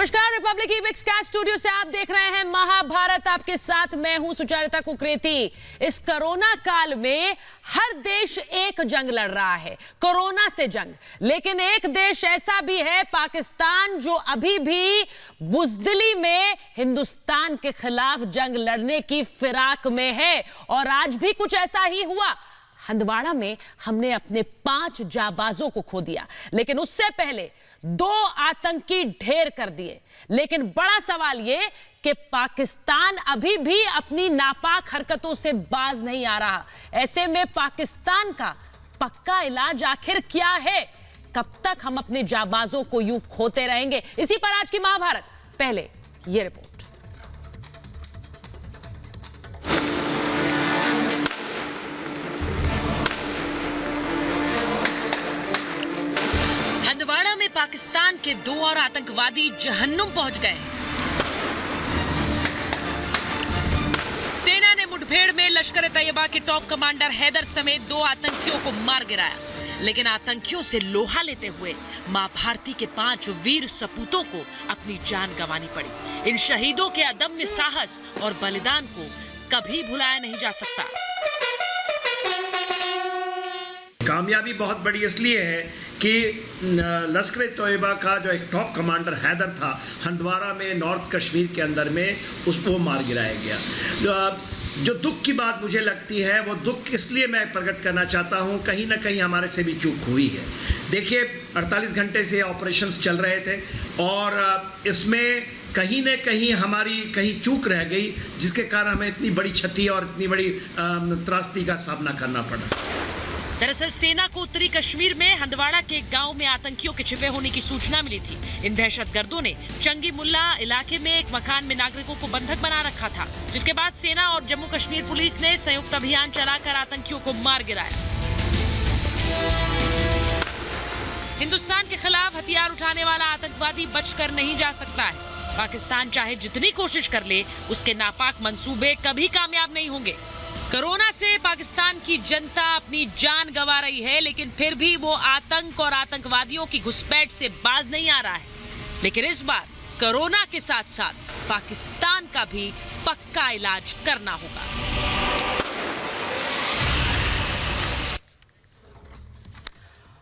नमस्कार, Republic ईविक्स catch studio से आप देख रहे हैं महाभारत। आपके साथ मैं हूं सुचारिता कुकरेती। इस कोरोना काल में हर देश एक जंग लड़ रहा है, कोरोना से जंग। लेकिन एक देश ऐसा भी है, पाकिस्तान, जो अभी भी बुज़दिली में हिंदुस्तान के खिलाफ जंग लड़ने की फिराक में है। और आज भी कुछ ऐसा ही हुआ। हंदवाड़ा में हमने अपने 5 जाबाजों को खो दिया, लेकिन उससे पहले 2 आतंकी ढेर कर दिए। लेकिन बड़ा सवाल यह कि पाकिस्तान अभी भी अपनी नापाक हरकतों से बाज नहीं आ रहा। ऐसे में पाकिस्तान का पक्का इलाज आखिर क्या है? कब तक हम अपने जाबाजों को यूं खोते रहेंगे? इसी पर आज की महाभारत। पहले यह रिपोर्ट। हंदवाड़ा में पाकिस्तान के 2 और आतंकवादी जहन्नुम पहुंच गए। सेना ने मुठभेड़ में लश्कर-ए-तैयबा के टॉप कमांडर हैदर समेत 2 आतंकियों को मार गिराया। लेकिन आतंकियों से लोहा लेते हुए मां भारती के 5 वीर सपूतों को अपनी जान गंवानी पड़ी। इन शहीदों के अदम्य साहस और बलिदान को कभी भुलाया नहीं जा सकता। कामयाबी बहुत बड़ी इसलिए है कि लश्कर-ए-तैयबा का जो एक टॉप कमांडर हैदर था, हंदवाड़ा में नॉर्थ कश्मीर के अंदर में उसको मार गिराया गया। जो दुख की बात मुझे लगती है, वो दुख इसलिए मैं प्रकट करना चाहता हूँ, कहीं ना कहीं हमारे से भी चूक हुई है। देखिए, 48 घंटे से ऑपरेशंस चल रहे थे और इसमें कहीं न कहीं हमारी कहीं चूक रह गई, जिसके कारण हमें इतनी बड़ी क्षति और इतनी बड़ी त्रासदी का सामना करना पड़ा। दरअसल सेना को उत्तरी कश्मीर में हंदवाड़ा के एक गांव में आतंकियों के छिपे होने की सूचना मिली थी। इन दहशतगर्दों ने चंगी मुल्ला इलाके में एक मकान में नागरिकों को बंधक बना रखा था, जिसके बाद सेना और जम्मू कश्मीर पुलिस ने संयुक्त अभियान चलाकर आतंकियों को मार गिराया। हिंदुस्तान के खिलाफ हथियार उठाने वाला आतंकवादी बचकर नहीं जा सकता है। पाकिस्तान चाहे जितनी कोशिश कर ले, उसके नापाक मंसूबे कभी कामयाब नहीं होंगे। कोरोना से पाकिस्तान की जनता अपनी जान गंवा रही है, लेकिन फिर भी वो आतंक और आतंकवादियों की घुसपैठ से बाज नहीं आ रहा है। लेकिन इस बार कोरोना के साथ साथ पाकिस्तान का भी पक्का इलाज करना होगा।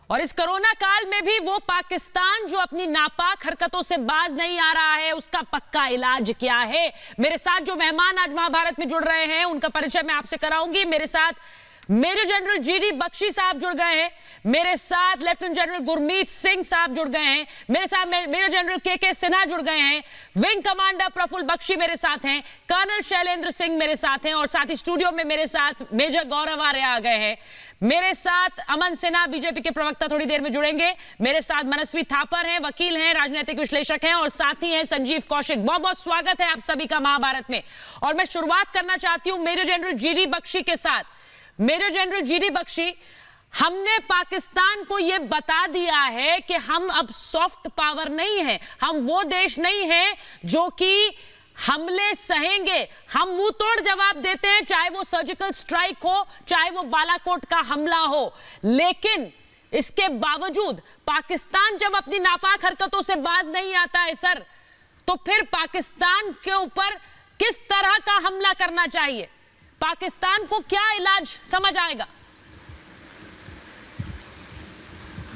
और इस कोरोना काल में भी वो पाकिस्तान जो अपनी नापाक हरकतों से बाज नहीं आ रहा है, उसका पक्का इलाज क्या है? मेरे साथ जो मेहमान आज महाभारत में जुड़ रहे हैं, उनका परिचय मैं आपसे कराऊंगी। मेरे साथ मेजर जनरल जीडी बख्शी साहब जुड़ गए हैं, मेरे साथ लेफ्टिनेंट जनरल गुरमीत सिंह साहब जुड़ गए हैं, मेरे साथ मेजर जनरल के सिन्हा जुड़ गए हैं, विंग कमांडर प्रफुल्ल बख्शी मेरे साथ हैं, कर्नल शैलेंद्र सिंह मेरे साथ हैं, और साथ ही स्टूडियो में मेरे साथ मेजर गौरव आर्य आ गए हैं। मेरे साथ अमन सिन्हा बीजेपी के प्रवक्ता थोड़ी देर में जुड़ेंगे। मेरे साथ मनस्वी थापर हैं, वकील हैं, राजनीतिक विश्लेषक हैं, और साथ ही हैं संजीव कौशिक। बहुत बहुत स्वागत है आप सभी का महाभारत में। और मैं शुरुआत करना चाहती हूं मेजर जनरल जीडी बख्शी के साथ। मेजर जनरल जीडी बख्शी, हमने पाकिस्तान को यह बता दिया है कि हम अब सॉफ्ट पावर नहीं है, हम वो देश नहीं है जो कि हमले सहेंगे। हम मुंह तोड़ जवाब देते हैं, चाहे वो सर्जिकल स्ट्राइक हो, चाहे वो बालाकोट का हमला हो। लेकिन इसके बावजूद पाकिस्तान जब अपनी नापाक हरकतों से बाज नहीं आता है सर, तो फिर पाकिस्तान के ऊपर किस तरह का हमला करना चाहिए? पाकिस्तान को क्या इलाज समझ आएगा?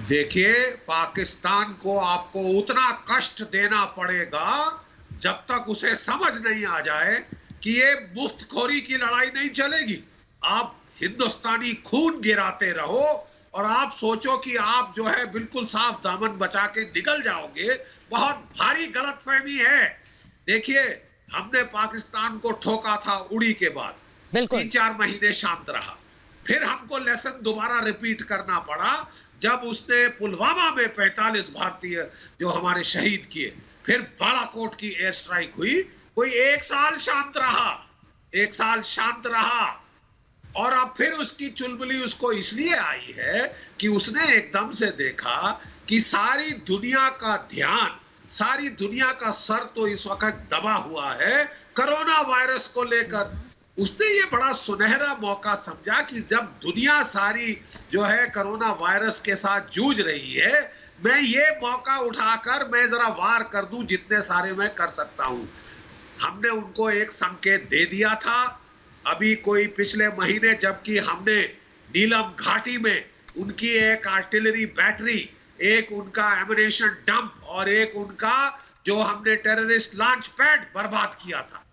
देखिए, पाकिस्तान को आपको उतना कष्ट देना पड़ेगा जब तक उसे समझ नहीं आ जाए कि ये मुफ्तखोरी की लड़ाई नहीं चलेगी। आप हिंदुस्तानी खून गिराते रहो और आप सोचो कि आप जो है बिल्कुल साफ दामन बचा के निकल जाओगे, बहुत भारी गलतफहमी है। देखिए, हमने पाकिस्तान को ठोका था उड़ी के बाद, 3-4 महीने शांत रहा। फिर हमको लेसन दोबारा रिपीट करना पड़ा जब उसने पुलवामा में 45 भारतीय जो हमारे शहीद किए। फिर बालाकोट की एयर स्ट्राइक हुई। कोई 1 साल शांत रहा, 1 साल शांत रहा, और अब फिर उसकी चुलबुली उसको इसलिए आई है कि उसने एकदम से देखा कि सारी दुनिया का ध्यान, सारी दुनिया का सर तो इस वक्त दबा हुआ है कोरोना वायरस को लेकर। उसने ये बड़ा सुनहरा मौका समझा कि जब दुनिया सारी जो है कोरोना वायरस के साथ जूझ रही है, मैं ये मौका उठाकर मैं जरा वार कर दूं जितने सारे मैं कर सकता हूं। हमने उनको एक संकेत दे दिया था अभी कोई पिछले महीने, जबकि हमने नीलम घाटी में उनकी एक आर्टिलरी बैटरी, एक उनका एमिनेशन डंप और एक उनका जो हमने टेररिस्ट लॉन्च पैड बर्बाद किया था।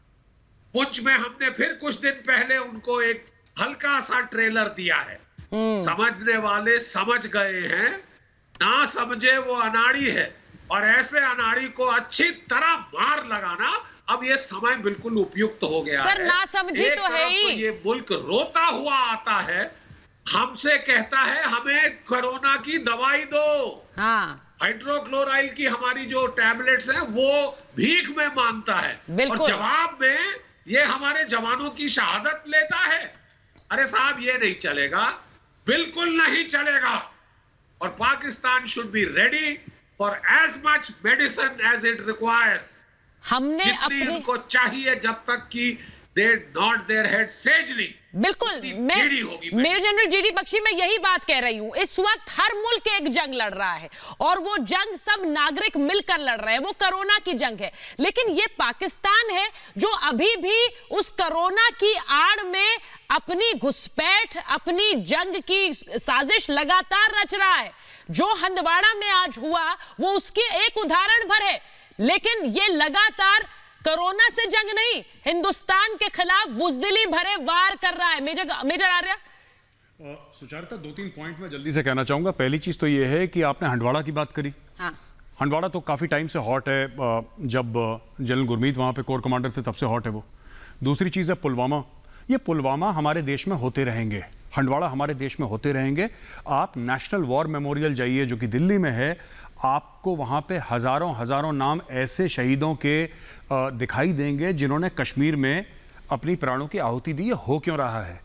पुंछ में हमने फिर कुछ दिन पहले उनको एक हल्का सा ट्रेलर दिया है। समझने वाले समझ गए हैं, ना समझे वो अनाड़ी है, और ऐसे अनाड़ी को अच्छी तरह मार लगाना अब ये समय बिल्कुल उपयुक्त हो गया सर, है। ना समझी एक तो है तरफ ही। ये मुल्क रोता हुआ आता है, हमसे कहता है हमें कोरोना की दवाई दो। हाँ, हाइड्रोक्लोराइल की हमारी जो टैबलेट्स हैं वो भीख में मांगता है, बिल्कुल। और जवाब में ये हमारे जवानों की शहादत लेता है। अरे साहब, ये नहीं चलेगा, बिल्कुल नहीं चलेगा। और Pakistan should be ready for as much medicine as it requires. हमने जितनी अपने उनको चाहिए, जब तक कि दे नॉट देयर हेड सेजली। बिल्कुल, मैं देरी होगी। मेजर जनरल जीडी बख्शी, मैं यही बात कह रही हूं। इस वक्त हर मुल्क एक जंग लड़ रहा है और वो जंग सब नागरिक मिलकर लड़ रहे हैं। वो कोरोना की जंग है, लेकिन ये पाकिस्तान है जो अभी भी उस कोरोना की आड़ में अपनी घुसपैठ, अपनी जंग की साजिश लगातार रच रहा है। जो हंदवाड़ा में आज हुआ वो उसके एक उदाहरण भर है, लेकिन ये लगातार कोरोना से जंग नहीं, हिंदुस्तान के खिलाफ बुजदिली भरे वार कर रहा है। मेजर आर्या। सुचारिता, 2-3 पॉइंट में जल्दी से कहना चाहूंगा। पहली चीज तो ये है कि आपने हंडवाड़ा की बात करी। हाँ। हंडवाड़ा तो काफी टाइम से हॉट है, जब जनरल गुरमीत वहां पे कोर कमांडर थे तब से हॉट है वो। दूसरी चीज है पुलवामा। ये पुलवामा हमारे देश में होते रहेंगे, हंडवाड़ा हमारे देश में होते रहेंगे। आप नेशनल वॉर मेमोरियल जाइए जो कि दिल्ली में है, आपको वहाँ पे हज़ारों हज़ारों नाम ऐसे शहीदों के दिखाई देंगे जिन्होंने कश्मीर में अपनी प्राणों की आहुति दी। ये हो क्यों रहा है?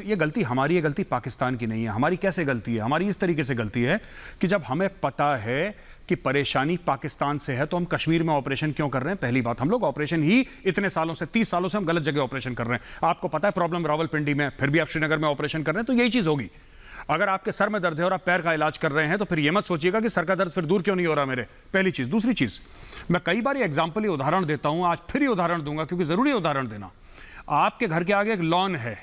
ये गलती हमारी है, गलती पाकिस्तान की नहीं है। हमारी कैसे गलती है? हमारी इस तरीके से गलती है कि जब हमें पता है कि परेशानी पाकिस्तान से है तो हम कश्मीर में ऑपरेशन क्यों कर रहे हैं? पहली बात, हम लोग ऑपरेशन ही इतने सालों से, 30 सालों से हम गलत जगह ऑपरेशन कर रहे हैं। आपको पता है प्रॉब्लम रावलपिंडी में, फिर भी आप श्रीनगर में ऑपरेशन कर रहे हैं, तो यही चीज़ होगी। अगर आपके सर में दर्द है और आप पैर का इलाज कर रहे हैं तो फिर यह मत सोचिएगा कि सर का दर्द फिर दूर क्यों नहीं हो रहा मेरे। पहली चीज। दूसरी चीज, मैं कई बार एग्जाम्पल ही उदाहरण देता हूं, आज फिर ही उदाहरण दूंगा क्योंकि जरूरी है उदाहरण देना। आपके घर के आगे एक लॉन है,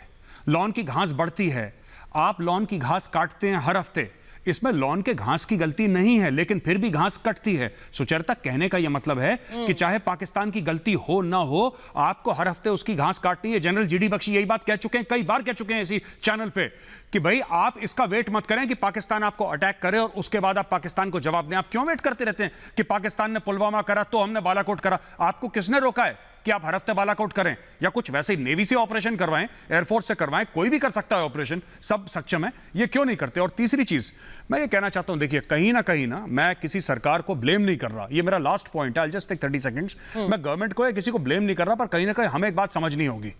लॉन की घास बढ़ती है, आप लॉन की घास काटते हैं हर हफ्ते। इसमें लॉन के घास की गलती नहीं है, लेकिन फिर भी घास कटती है। सुचरिता, कहने का यह मतलब है कि चाहे पाकिस्तान की गलती हो ना हो, आपको हर हफ्ते उसकी घास काटनी है। जनरल जीडी बख्शी यही बात कह चुके हैं, कई बार कह चुके हैं इसी चैनल पे कि भाई आप इसका वेट मत करें कि पाकिस्तान आपको अटैक करे और उसके बाद आप पाकिस्तान को जवाब दें। आप क्यों वेट करते रहते हैं कि पाकिस्तान ने पुलवामा करा तो हमने बालाकोट करा? आपको किसने रोका है कि आप हर हफ्ते बालाकोट करें? या कुछ वैसे ही नेवी से ऑपरेशन करवाएं, एयरफोर्स से करवाएं, कोई भी कर सकता है ऑपरेशन, सब सक्षम है, ये क्यों नहीं करते? और तीसरी चीज मैं ये कहना चाहता हूं, देखिए कहीं ना मैं किसी सरकार को ब्लेम नहीं कर रहा, ये मेरा लास्ट पॉइंट है, आई जस्ट टेक 30 सेकंड्स। मैं गवर्नमेंट को या किसी को ब्लेम नहीं कर रहा, पर कहीं ना कहीं हमें एक बात समझनी होगी,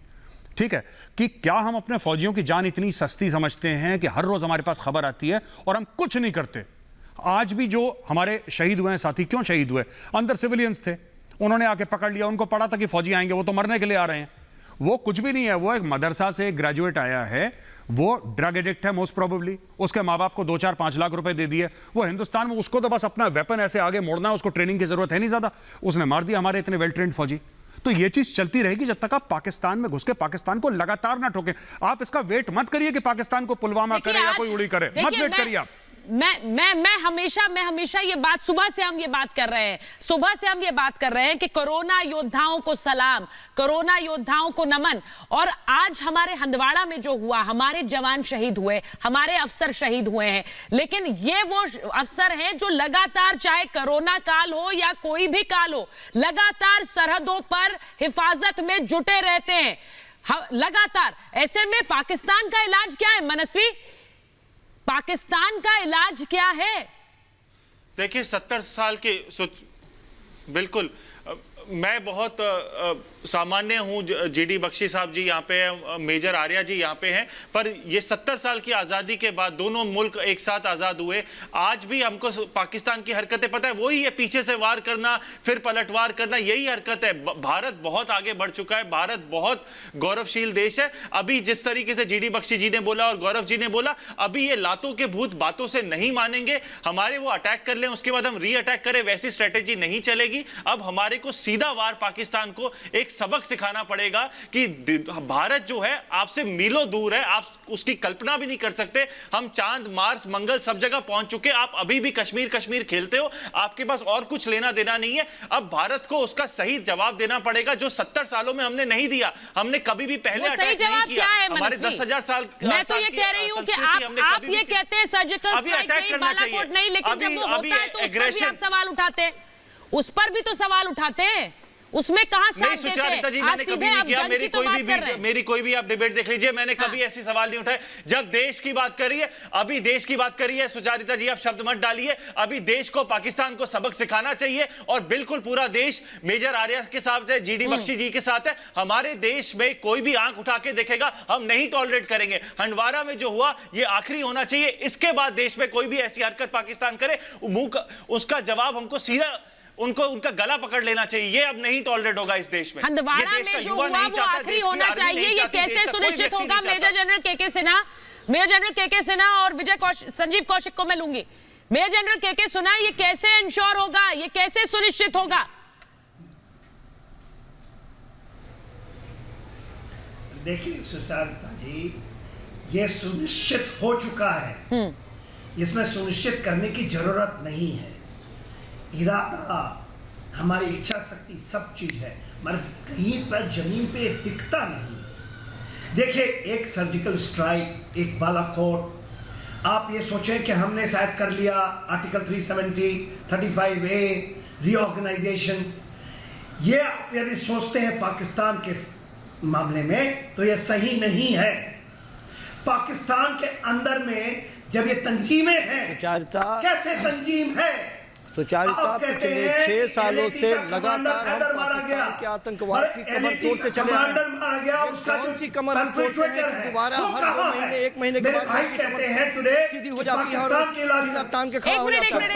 ठीक है, कि क्या हम अपने फौजियों की जान इतनी सस्ती समझते हैं कि हर रोज हमारे पास खबर आती है और हम कुछ नहीं करते? आज भी जो हमारे शहीद हुए हैं साथी, क्यों शहीद हुए? अंदर सिविलियंस थे, उन्होंने आके पकड़ लिया, उनको पड़ा था कि फौजी आएंगे, वो तो मरने के लिए आ रहे हैं। वो कुछ भी नहीं है, वो एक मदरसा से ग्रेजुएट आया है, वो ड्रग एडिक्ट है मोस्ट प्रोबेबली, उसके माँ बाप को 2-4-5 लाख रुपए दे दिए, वो हिंदुस्तान में, उसको तो बस अपना वेपन ऐसे आगे मोड़ना है, उसको ट्रेनिंग की जरूरत है नहीं ज्यादा, उसने मार दिया हमारे इतने वेल ट्रेंड फौजी। तो ये चीज चलती रहेगी जब तक आप पाकिस्तान में घुस के पाकिस्तान को लगातार ना ठोकें। आप इसका वेट मत करिए कि पाकिस्तान को पुलवामा करे या कोई उड़ी करे, मत वेट करिए आप। मैं हमेशा ये बात, सुबह से हम ये बात कर रहे हैं कि कोरोना योद्धाओं को सलाम, कोरोना योद्धाओं को नमन। और आज हमारे हंदवाड़ा में जो हुआ, हमारे जवान शहीद हुए, हमारे अफसर शहीद हुए हैं, लेकिन ये वो अफसर हैं जो लगातार, चाहे कोरोना काल हो या कोई भी काल हो, लगातार सरहदों पर हिफाजत में जुटे रहते हैं लगातार। ऐसे में पाकिस्तान का इलाज क्या है मनस्वी? पाकिस्तान का इलाज क्या है? देखिए 70 साल के बिल्कुल मैं बहुत सामान्य हूं। जीडी बख्शी साहब जी यहाँ पे हैं, मेजर आर्या जी यहाँ पे हैं, पर ये 70 साल की आज़ादी के बाद दोनों मुल्क एक साथ आज़ाद हुए। आज भी हमको पाकिस्तान की हरकतें पता है, वही है, पीछे से वार करना फिर पलटवार करना, यही हरकत है। भारत बहुत आगे बढ़ चुका है, भारत बहुत गौरवशील देश है। अभी जिस तरीके से जीडी बख्शी जी ने बोला और गौरव जी ने बोला, अभी ये लातों के भूत बातों से नहीं मानेंगे। हमारे वो अटैक कर लें, उसके बाद हम री अटैक करें, वैसी स्ट्रेटेजी नहीं चलेगी। अब हमारे को सीधा वार पाकिस्तान को एक सबक सिखाना पड़ेगा कि भारत जो है आपसे मीलों दूर है, आप उसकी कल्पना भी नहीं कर सकते। हम चांद, मार्स, मंगल सब जगह पहुंच चुके, आप अभी भी कश्मीर कश्मीर खेलते हो, आपके पास और कुछ लेना देना नहीं है। अब भारत को उसका सही जवाब देना पड़ेगा, जो 70 सालों में हमने नहीं दिया। हमने कभी भी पहले अटैक नहीं किया। हमारे 10,000 साल, मैं तो ये कह रही हूं कि आप ये कहते हैं सर्जिकल स्ट्राइक नहीं, बालाकोट नहीं, लेकिन जब वो होता है तो उस पर भी आप सवाल उठाते हैं, उस पर भी तो सवाल उठाते हैं, उसमें कहां साथ देते हैं? सुचारिता जी, मैंने कभी नहीं किया। मेरी कोई भी आप डिबेट देख लीजिए, मैंने कभी ऐसी सवाल नहीं उठाए। जब देश की बात करी है, अभी देश की बात करी है, सुचारिता जी आप शब्द मत डालिए। अभी देश को, पाकिस्तान को सबक सिखाना चाहिए, और बिल्कुल पूरा देश मेजर आर्या के साथ है, जीडी बख्शी जी के साथ है। हमारे देश में कोई भी आंख उठा के देखेगा, हम नहीं टॉलरेट करेंगे। हंडवारा में जो हुआ ये आखिरी होना चाहिए। इसके बाद देश में कोई भी ऐसी हरकत पाकिस्तान करे, उसका जवाब हमको सीधा उनका गला पकड़ लेना चाहिए। ये अब नहीं टॉलरेट होगा इस देश में। हंदवाड़ा में जो हुआ वो आखिरी होना चाहिए। ये कैसे सुनिश्चित होगा? मेजर जनरल के सिन्हा और संजीव कौशिक को मैं लूंगी। मेजर जनरल के सिन्हा, ये कैसे इंश्योर होगा, ये कैसे सुनिश्चित होगा? देखिए सुचारिता जी, ये सुनिश्चित हो चुका है, इसमें सुनिश्चित करने की जरूरत नहीं है। इरादा, हमारी इच्छा शक्ति सब चीज है, मगर कहीं पर जमीन पे दिखता नहीं है। देखिए, एक सर्जिकल स्ट्राइक, एक बालाकोट, आप ये सोचें कि हमने शायद कर लिया आर्टिकल 370, 35A, रीऑर्गेनाइजेशन, ये आप यदि सोचते हैं पाकिस्तान के मामले में तो ये सही नहीं है। पाकिस्तान के अंदर में जब ये तंजीमें हैं, कैसे तंजीम है? सुचारिता पिछले 6 सालों से लगातार हम पाकिस्तान के आतंकवाद की कमर तोड़ते चले आ रहे हैं। कौन सी कमर हम तोड़ते हैं कि दोबारा हर 2 महीने 1 महीने के बाद सीधी हो जाती है और सीधा तान के खड़ा हो जाता है।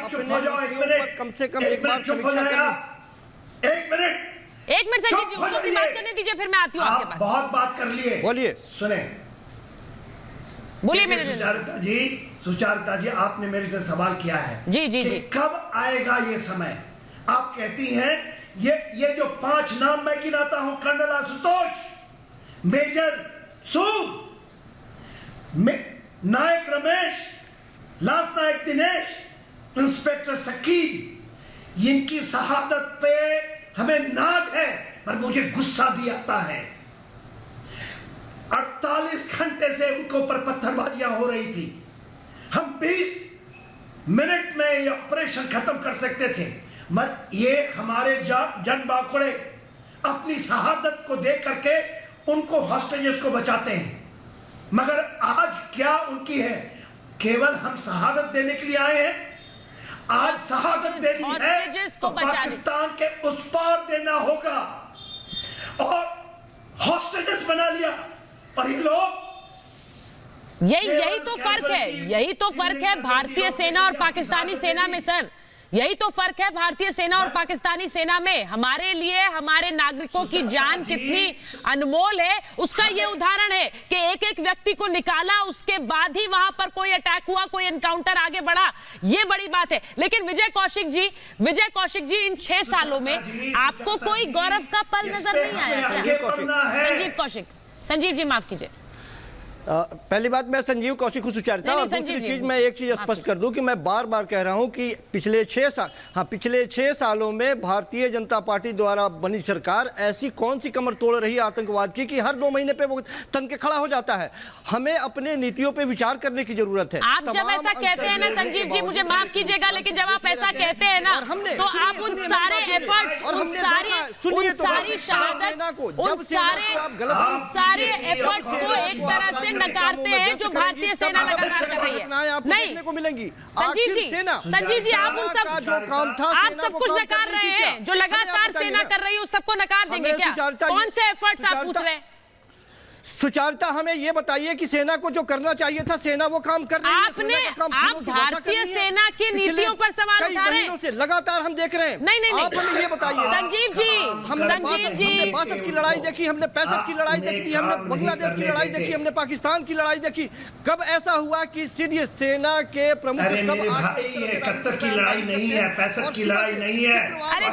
अपने कम से कम एक बार समीक्षा करें। एक मिनट संजीव जी, उनको भी बात करने दीजिए, फिर मैं आती हूँ आपके पास। बहुत बात कर लिए, बोलिए, सुने, बोलिए मेरे सुचारिता जी, आपने मेरे से सवाल किया है जी कब आएगा ये समय। आप कहती हैं ये जो 5 नाम मैं गिनाता हूं, कर्नल आशुतोष, मेजर सूद, नायक रमेश, लांस नायक दिनेश, इंस्पेक्टर शकील, इनकी शहादत पे हमें नाज है, पर मुझे गुस्सा भी आता है। 48 घंटे से उनके ऊपर पत्थरबाजियां हो रही थी। हम 20 मिनट में ये ऑपरेशन खत्म कर सकते थे, मगर ये हमारे जन बाकुड़े अपनी शहादत को देख करके उनको हॉस्टेजेस को बचाते हैं। मगर आज क्या उनकी है? केवल हम शहादत देने के लिए आए हैं। आज शहादत देनी है तो पाकिस्तान के उस पार देना होगा, और हॉस्टेजेस बना लिया। और ये लोग, यही तो फर्क है, यही तो फर्क है भारतीय सेना और पाकिस्तानी सेना में सर। यही तो फर्क है भारतीय सेना और पाकिस्तानी सेना में। हमारे लिए हमारे नागरिकों की जान कितनी अनमोल है, उसका ये उदाहरण है कि एक एक व्यक्ति को निकाला, उसके बाद ही वहां पर कोई अटैक हुआ, कोई एनकाउंटर आगे बढ़ा। ये बड़ी बात है। लेकिन विजय कौशिक जी, इन 6 सालों में आपको कोई गौरव का पल नजर नहीं आया? संजीव जी माफ कीजिए। पहली बात, मैं संजीव कौशिक को सुचारिता, और दूसरी चीज मैं एक चीज स्पष्ट कर दूं कि मैं बार बार कह रहा हूं कि पिछले 6 सालों में भारतीय जनता पार्टी द्वारा बनी सरकार ऐसी कौन सी कमर तोड़ रही है आतंकवाद की कि हर 2 महीने पे वो तन के खड़ा हो जाता है। हमें अपने नीतियों पे विचार करने की जरूरत है। आप जब ऐसा कहते हैं ना संजीव जी, मुझे माफ कीजिएगा, लेकिन जब आप ऐसा कहते हैं ना तो आप उन सारे एफर्ट्स, उन सारी शहादत, उन सारे एफर्ट्स को एक तरह से नकारते हैं जो भारतीय सेना लगातार कर रही है। नहीं को मिलेंगी संजीव जी, संजीव जी, आप उन सब जो काम था आप सब कुछ नकार रहे हैं जो लगातार सेना कर रही है, उस सबको नकार देंगे क्या? कौन से एफर्ट्स आप पूछ रहे हैं? सुचारुता हमें ये बताइए कि सेना को जो करना चाहिए था सेना वो काम कर रही है। आपने आप भारतीय सेना की नीतियों पर सवाल उठा रहे हैं। से लगातार हम देख रहे हैं। नहीं, आप हमें ये बताइए संजीव जी, हमने 62 की लड़ाई देखी, हमने 65 की लड़ाई देखी, हमने बांग्लादेश की लड़ाई देखी, हमने पाकिस्तान की लड़ाई देखी। कब ऐसा हुआ कि सीधे सेना के प्रमुख कब 71 की लड़ाई नहीं है, 65 की लड़ाई नहीं है। अरे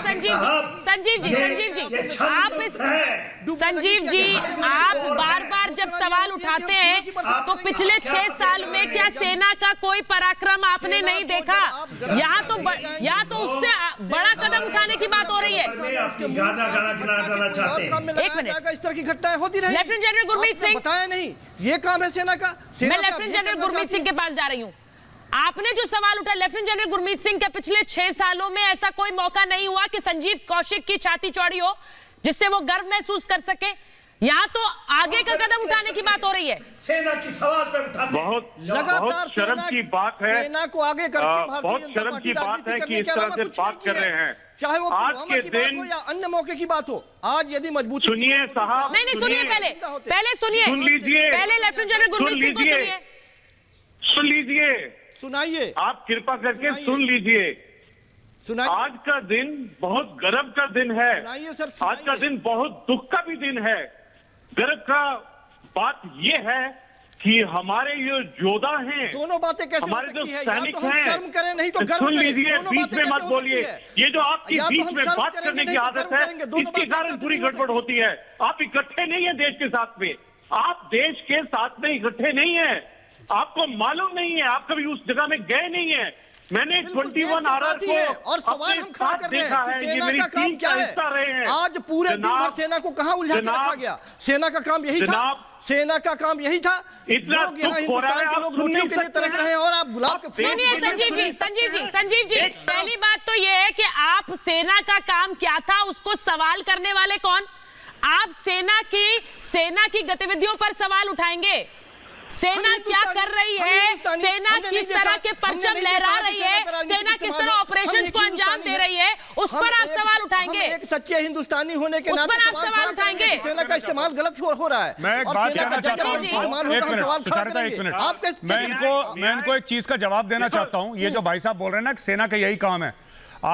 संजीव जी आप बार-बार जब सवाल उठाते हैं तो पिछले 6 साल में क्या सेना का कोई पराक्रम आपने नहीं देखा? यहाँ तो उससे बड़ा कदम उठाने की बात हो रही है। एक मिनट, इस तरह की घटनाएं होती रही। लेफ्टिनेंट जनरल गुरमीत सिंह, बताया नहीं, ये काम है सेना का। मैं लेफ्टिनेंट जनरल गुरमीत सिंह के पास जा रही हूँ। आपने जो सवाल उठाया लेफ्टिनेंट जनरल गुरमीत सिंह के, पिछले 6 सालों में ऐसा कोई मौका नहीं हुआ कि संजीव कौशिक की छाती चौड़ी हो जिससे वो गर्व महसूस कर सके। यहाँ तो आगे का कदम उठाने की बात हो रही है। सेना की सवाल पे उठाते लगातार शर्म की बात है, सेना को आगे करके बहुत शर्म की बात है कि इस तरह से बात कर रहे हैं। चाहे वो आज के दिन या अन्य मौके की बात हो, आज यदि मजबूत सुनिए साहब, नहीं सुनिए, पहले सुनिए, सुन लीजिए, पहले लेफ्टिनेंट जनरल गुरमीत सिंह को सुनिए, सुन लीजिए, सुनाइए, आप कृपा करके सुन लीजिए। आज का दिन बहुत गर्व का दिन है, आज का दिन बहुत दुख का भी दिन है। गर्व का बात ये है कि हमारे ये योद्धा हैं, दोनों बातें कैसे हमारे जो सैनिक तो हैं, शर्म करें नहीं तो गर्व सुन करें। लीजिए, बीच में मत बोलिए। ये जो आपकी बीच में बात करने की आदत है, इसके कारण पूरी गड़बड़ होती है। आप इकट्ठे नहीं है देश के साथ में, आप देश के साथ में इकट्ठे नहीं है, आपको मालूम नहीं है, आप कभी उस जगह में गए नहीं है। मैंने 21 आरआर को और सवाल हम खड़ा कर रहे देखा हैं है, कि ये सेना मेरी का काम टीम क्या का है? हिस्सा रहे हैं। आज पूरे दिन भर सेना को कहां उलझा के रखा गया? सेना का काम यही था, सेना का काम यही था। इतना लोग यहाँ दुख हो रहा है, हिंदुस्तान के आप लोग सुन रोटियों नहीं के लिए सकते तरस हैं। रहे हैं और आप गुलाब के सुनिए संजीव जी, पहली बात तो ये है कि आप सेना का काम क्या था उसको सवाल करने वाले कौन? आप सेना की गतिविधियों पर सवाल उठाएंगे। सेना क्या कर रही है, सेना किस तरह के परचम लहरा रही है, सेना किस तरह ऑपरेशंस को अंजाम दे रही है, उस पर आप सवाल उठाएंगे। एक सच्चे हिंदुस्तानी होने के उस नाते पर आप सवाल उठाएंगे। सेना का इस्तेमाल गलत हो रहा है। मैं एक बात कहना चाहता हूं, एक मिनट, मैं इनको एक चीज का जवाब देना चाहता हूं। ये जो भाई साहब बोल रहे हैं ना कि सेना का यही काम है,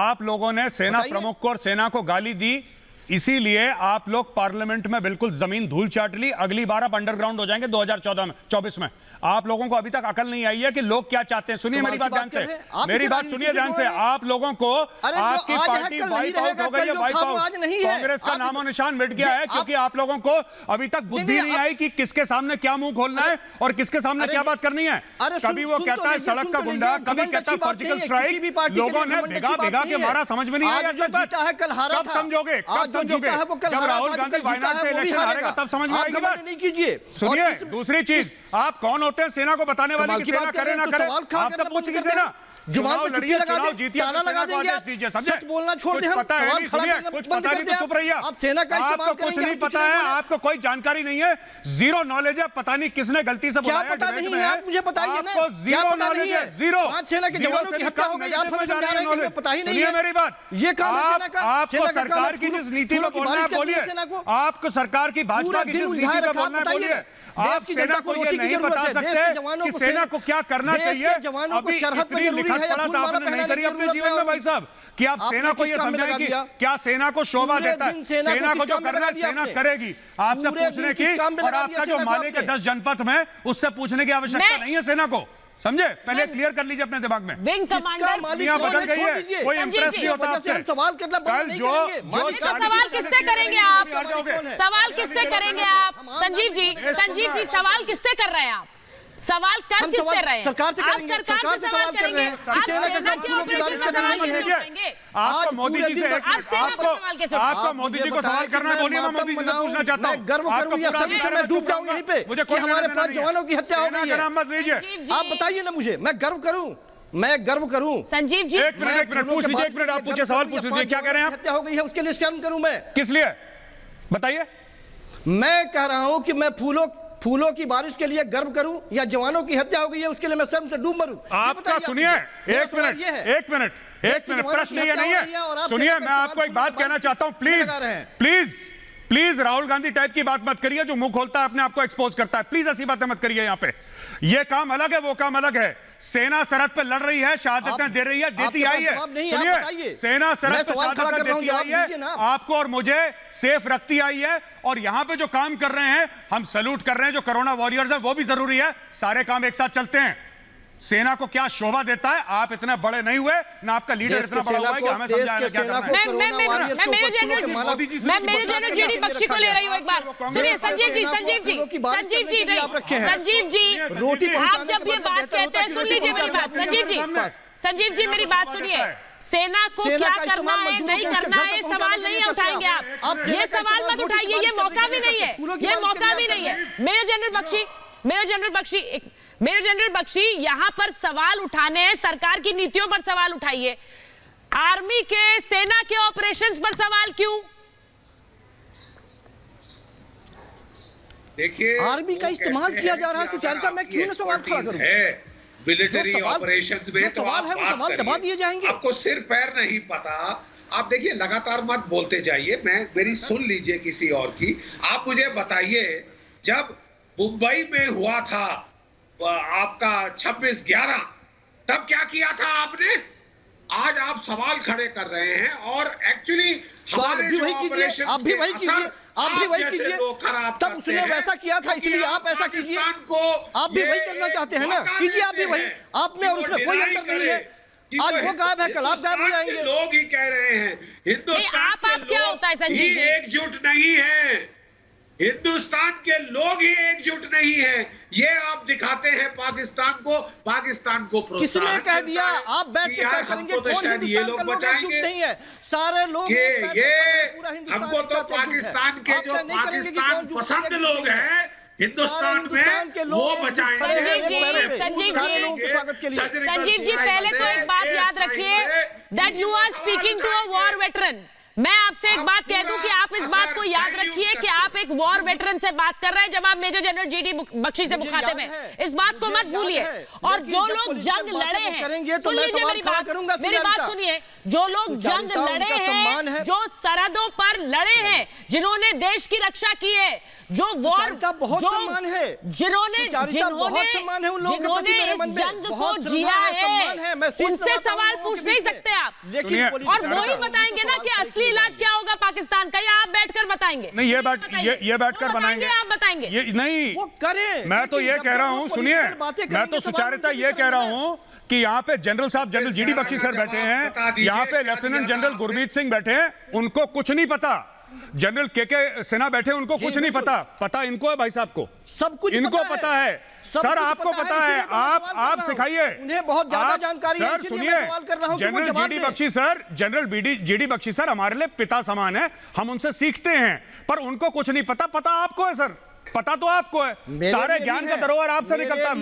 आप लोगों ने सेना प्रमुख को और सेना को गाली दी, इसीलिए आप लोग पार्लियामेंट में बिल्कुल जमीन धूल चाट ली। अगली बार आप अंडरग्राउंड हो जाएंगे 2024 में। आप लोगों को अभी तक अकल नहीं आई है कि लोग क्या चाहते हैं। सुनिए मेरी बात ध्यान से, मेरी बात सुनिए ध्यान से। आप लोगों को आपकी पार्टी वाइप आउट हो गई है, वाइप आउट। कांग्रेस का नामो निशान मिट गया है क्योंकि आप लोगों को अभी तक बुद्धि नहीं आई कि किसके सामने क्या मुंह खोलना है और किसके सामने क्या बात करनी है। कभी वो कहता है सड़क का गुंडा, कभी कहता है सर्जिकल स्ट्राइक। लोगों ने भिगा भिगा के मारा, समझ में नहीं आया। कब समझोगे, कब समझोगे? जब राहुल गांधी वायनाड से इलेक्शन हारेगा तब समझ में आएगी बात। नहीं कीजिए। सुनिए, दूसरी चीज, आप कौन होते हैं सेना को बताने वाले कि सेना करे ना करे? आपसे पूछिए सेना जुबान पे लड़िए, चुनाव जीतिए, ताला लगा देंगे आप। दीजिए, सच बोलना छोड़ दें, पता है नहीं, सुनिए, कुछ पता नहीं तो चुप रहिए। आप सेना का इस्तेमाल आपको कुछ नहीं पता है, आपको कोई जानकारी नहीं है, जीरो नॉलेज है। पता नहीं किसने गलती से बुलाया, क्या पता नहीं है? आप मुझे बताइए ना, आपको जीरो नॉलेज है, जीरो। 5 सेना के जवानों की हत्या हो गई, आप हमें समझा रहे हैं कि पता ही नहीं है। मेरी बात, ये काम है सेना का। आपको सरकार की जिस नीति में बोलना है बोलिए, आपको सरकार की भाजपा की जिस नीति में बोलना है बोलिए। आप सेना को ये नहीं बता सकते कि सेना को क्या करना चाहिए। अभी इतनी लिखत पढ़त आपने नहीं करी अपने जीवन में भाई साहब कि आप सेना को ये समझाएं कि क्या सेना को शोभा देता है। सेना को जो करना है सेना करेगी। आपसे पूछने की और आपका जो माले के 10 जनपद में उससे पूछने की आवश्यकता नहीं है सेना को, समझे? पहले क्लियर कर लीजिए अपने दिमाग में। विंग कमांडर दुनिया बदल गई है, कोई इंप्रेस नहीं होता आपसे। सवाल करना कल जो सवाल किससे करेंगे आप? सवाल किससे करेंगे आप? संजीव जी सवाल किससे कर रहे हैं आप? सवाल कर किससे रहे हैं? सरकार से आप करेंगे, सरकार से सवाल करेंगे। आप सेना के ऑपरेशन में सवाल कैसे उठाएंगे? आपको मोदी जी से आप सेना पर सवाल कैसे उठाएंगे? आपको मोदी जी को सवाल करना है, बोलिए। मैं मोदी जी से पूछना चाहता हूं, गर्व करूं या सभी से मैं डूब जाऊं यहीं पे कि हमारे 5 जवानों की हत्या हो गई है। मत लीजिए, आप बताइए ना मुझे, मैं गर्व करूं। संजीव जी एक मिनट पूछ लीजिए, एक मिनट आप पूछिए, सवाल पूछ लीजिए। क्या कह रहे हैं आप? हत्या हो गई है उसके लिए शर्म करूं मैं? किस लिए बताइए? मैं कह रहा हूं कि मैं फूलों की बारिश के लिए गर्व करूं या जवानों की हत्या हो गई है उसके लिए मैं शर्म से डूब मरूं? आपका सुनिए, एक मिनट प्रश्न ये नहीं है। सुनिए, मैं आपको एक बात कहना चाहता हूं, प्लीज राहुल गांधी टाइप की बात मत करिए जो मुंह खोलता है अपने आप को एक्सपोज करता है। प्लीज ऐसी बातें मत करिए। यहां पे ये काम अलग है, वो काम अलग है। सेना सरहद पे लड़ रही है, शहादतें दे रही है, देती आई है। सुनिए, सेना सरहद पे शहादतें देती आई है, आपको और मुझे सेफ रखती आई है। और यहां पे जो काम कर रहे हैं हम सैल्यूट कर रहे हैं, जो कोरोना वॉरियर्स है वो भी जरूरी है। सारे काम एक साथ चलते हैं। सेना को क्या शोभा देता है, आप इतने बड़े नहीं हुए ना, आपका लीडर इतना बड़ा हुआ है कि हमें समझाना क्या करना है। मैं मेजर जनरल जीडी बख्शी को ले रही हूँ एक बार। सुनिए संजीव जी, आप जब ये बात कहते हैं, सुन लीजिए मेरी बात। संजीव जी मेरी बात सुनिए। सेना को क्या करना है, नहीं करना है, ये सवाल नहीं उठाएंगे आप। ये सवाल मत उठाइए, ये मौका भी नहीं है, ये मौका भी नहीं है। मेजर जनरल बख्शी यहां पर सवाल उठाने हैं, सरकार की नीतियों पर सवाल उठाइए। आर्मी के, सेना के ऑपरेशंस पर सवाल क्यों? देखिए, आर्मी का इस्तेमाल किया जा रहा है सुचारिता में, क्यों ना सवाल खड़ा करूं? मिलिट्री ऑपरेशंस में तो सवाल है, वो सवाल दबा दिए जाएंगे। आपको सिर पैर नहीं पता। आप देखिए, लगातार मत बोलते जाइए, मेरी सुन लीजिए किसी और की। आप मुझे बताइए, जब मुंबई में हुआ था आपका 26/11, तब क्या किया था आपने? आज आप सवाल खड़े कर रहे हैं और एक्चुअली हमारे जो ऑपरेशन आप भी वही कीजिए, तब उसने वैसा किया था, इसलिए आप ऐसा कीजिए। आप भी वही करना चाहते हैं ना, कीजिए आप भी वही। आप में और उसमें कोई अंतर नहीं है। आज वो गायब है, कल आप गायब हो जाएंगे। लोग ही कह रहे हैं हिंदुस्तान आप क्या होता है संजीव जी? एकजुट नहीं है, हिंदुस्तान के लोग ही एकजुट नहीं है। ये आप दिखाते हैं पाकिस्तान को किसने कह दिया? आप बैठ के क्या करेंगे? तो शायद ये लोग बचाएंगे। नहीं है, सारे लोग ये हमको तो पाकिस्तान के जो पाकिस्तान पसंद लोग हैं हिंदुस्तान में, वो बचाएंगे। संजीव जी पहले तो एक बात याद रखिए, that you are speaking to a war veteran. मैं आपसे एक बात कह दूं कि आप इस बात को याद रखिए कि आप एक वॉर वेटरन से बात कर रहे हैं जब आप मेजर जनरल जीडी बख्शी से मुखातिब हैं। इस बात को मत भूलिए। और जो लोग जंग लड़े हैं, सुन लीजिए मेरी बात सुनिए। जो लोग जंग लड़े हैं, जो सरहदों पर लड़े हैं, जिन्होंने देश की रक्षा की है, जो वॉर जिन्होंने इस जंग को जिया है, उनसे सवाल पूछ नहीं सकते आप। और वो ही बताएंगे ना कि असली इलाज क्या होगा पाकिस्तान का, या आप बैठकर बताएंगे? नहीं, ये बैठकर बनाएंगे, आप बताएंगे। ये नहीं, वो करें। मैं तो ये कह रहा हूं, सुनिए, मैं तो सुचारिता ये कह रहा हूं कि यहाँ पे जनरल साहब, जनरल जीडी बख्शी सर बैठे हैं, यहाँ पे लेफ्टिनेंट जनरल गुरमीत सिंह बैठे हैं, उनको कुछ नहीं पता। जनरल के सिन्हा बैठे, उनको कुछ नहीं पता इनको है, भाई साहब को सब कुछ इनको पता है। सर आपको पता है, आप सिखाइए, उन्हें बहुत ज्यादा जानकारी है। सर सुनिए, general GD Bakshi sir, general GD Bakshi sir हमारे लिए पिता समान है, हम उनसे सीखते हैं, पर उनको कुछ नहीं पता आपको है सर, पता तो आपको है। सारे ज्ञान का धरोहर आपसे निकलता है।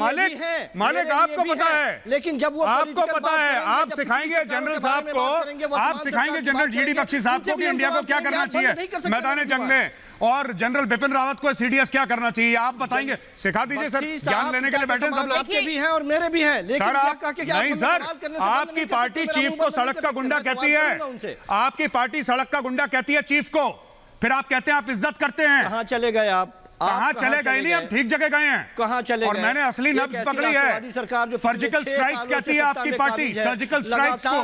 मालिक आपको पता है, लेकिन जब वो आपको पता है, आप सिखाएंगे जनरल साहब को, आप सिखाएंगे जनरल जीडी बख्शी साहब को कि इंडिया को क्या करना चाहिए मैदान जंग में, और जनरल बिपिन रावत को सीडीएस क्या करना चाहिए, आप बताएंगे, सिखा दीजिए सर। ज्ञान लेने के लिए बैठे सब लोग। आपके भी हैं और मेरे भी हैं, सर आप नहीं सर, आपकी पार्टी चीफ को सड़क का गुंडा कहती है, आपकी पार्टी सड़क का गुंडा कहती है चीफ को, फिर आप कहते हैं आप इज्जत करते हैं। कहां चले गए आप? कहां चले गए? नहीं, हम ठीक जगह गए हैं। कहां चले गए? और मैंने असली नब्ज पकड़ी है। सर्जिकल स्ट्राइक्स कहती है आपकी पार्टी, सर्जिकल स्ट्राइक्स को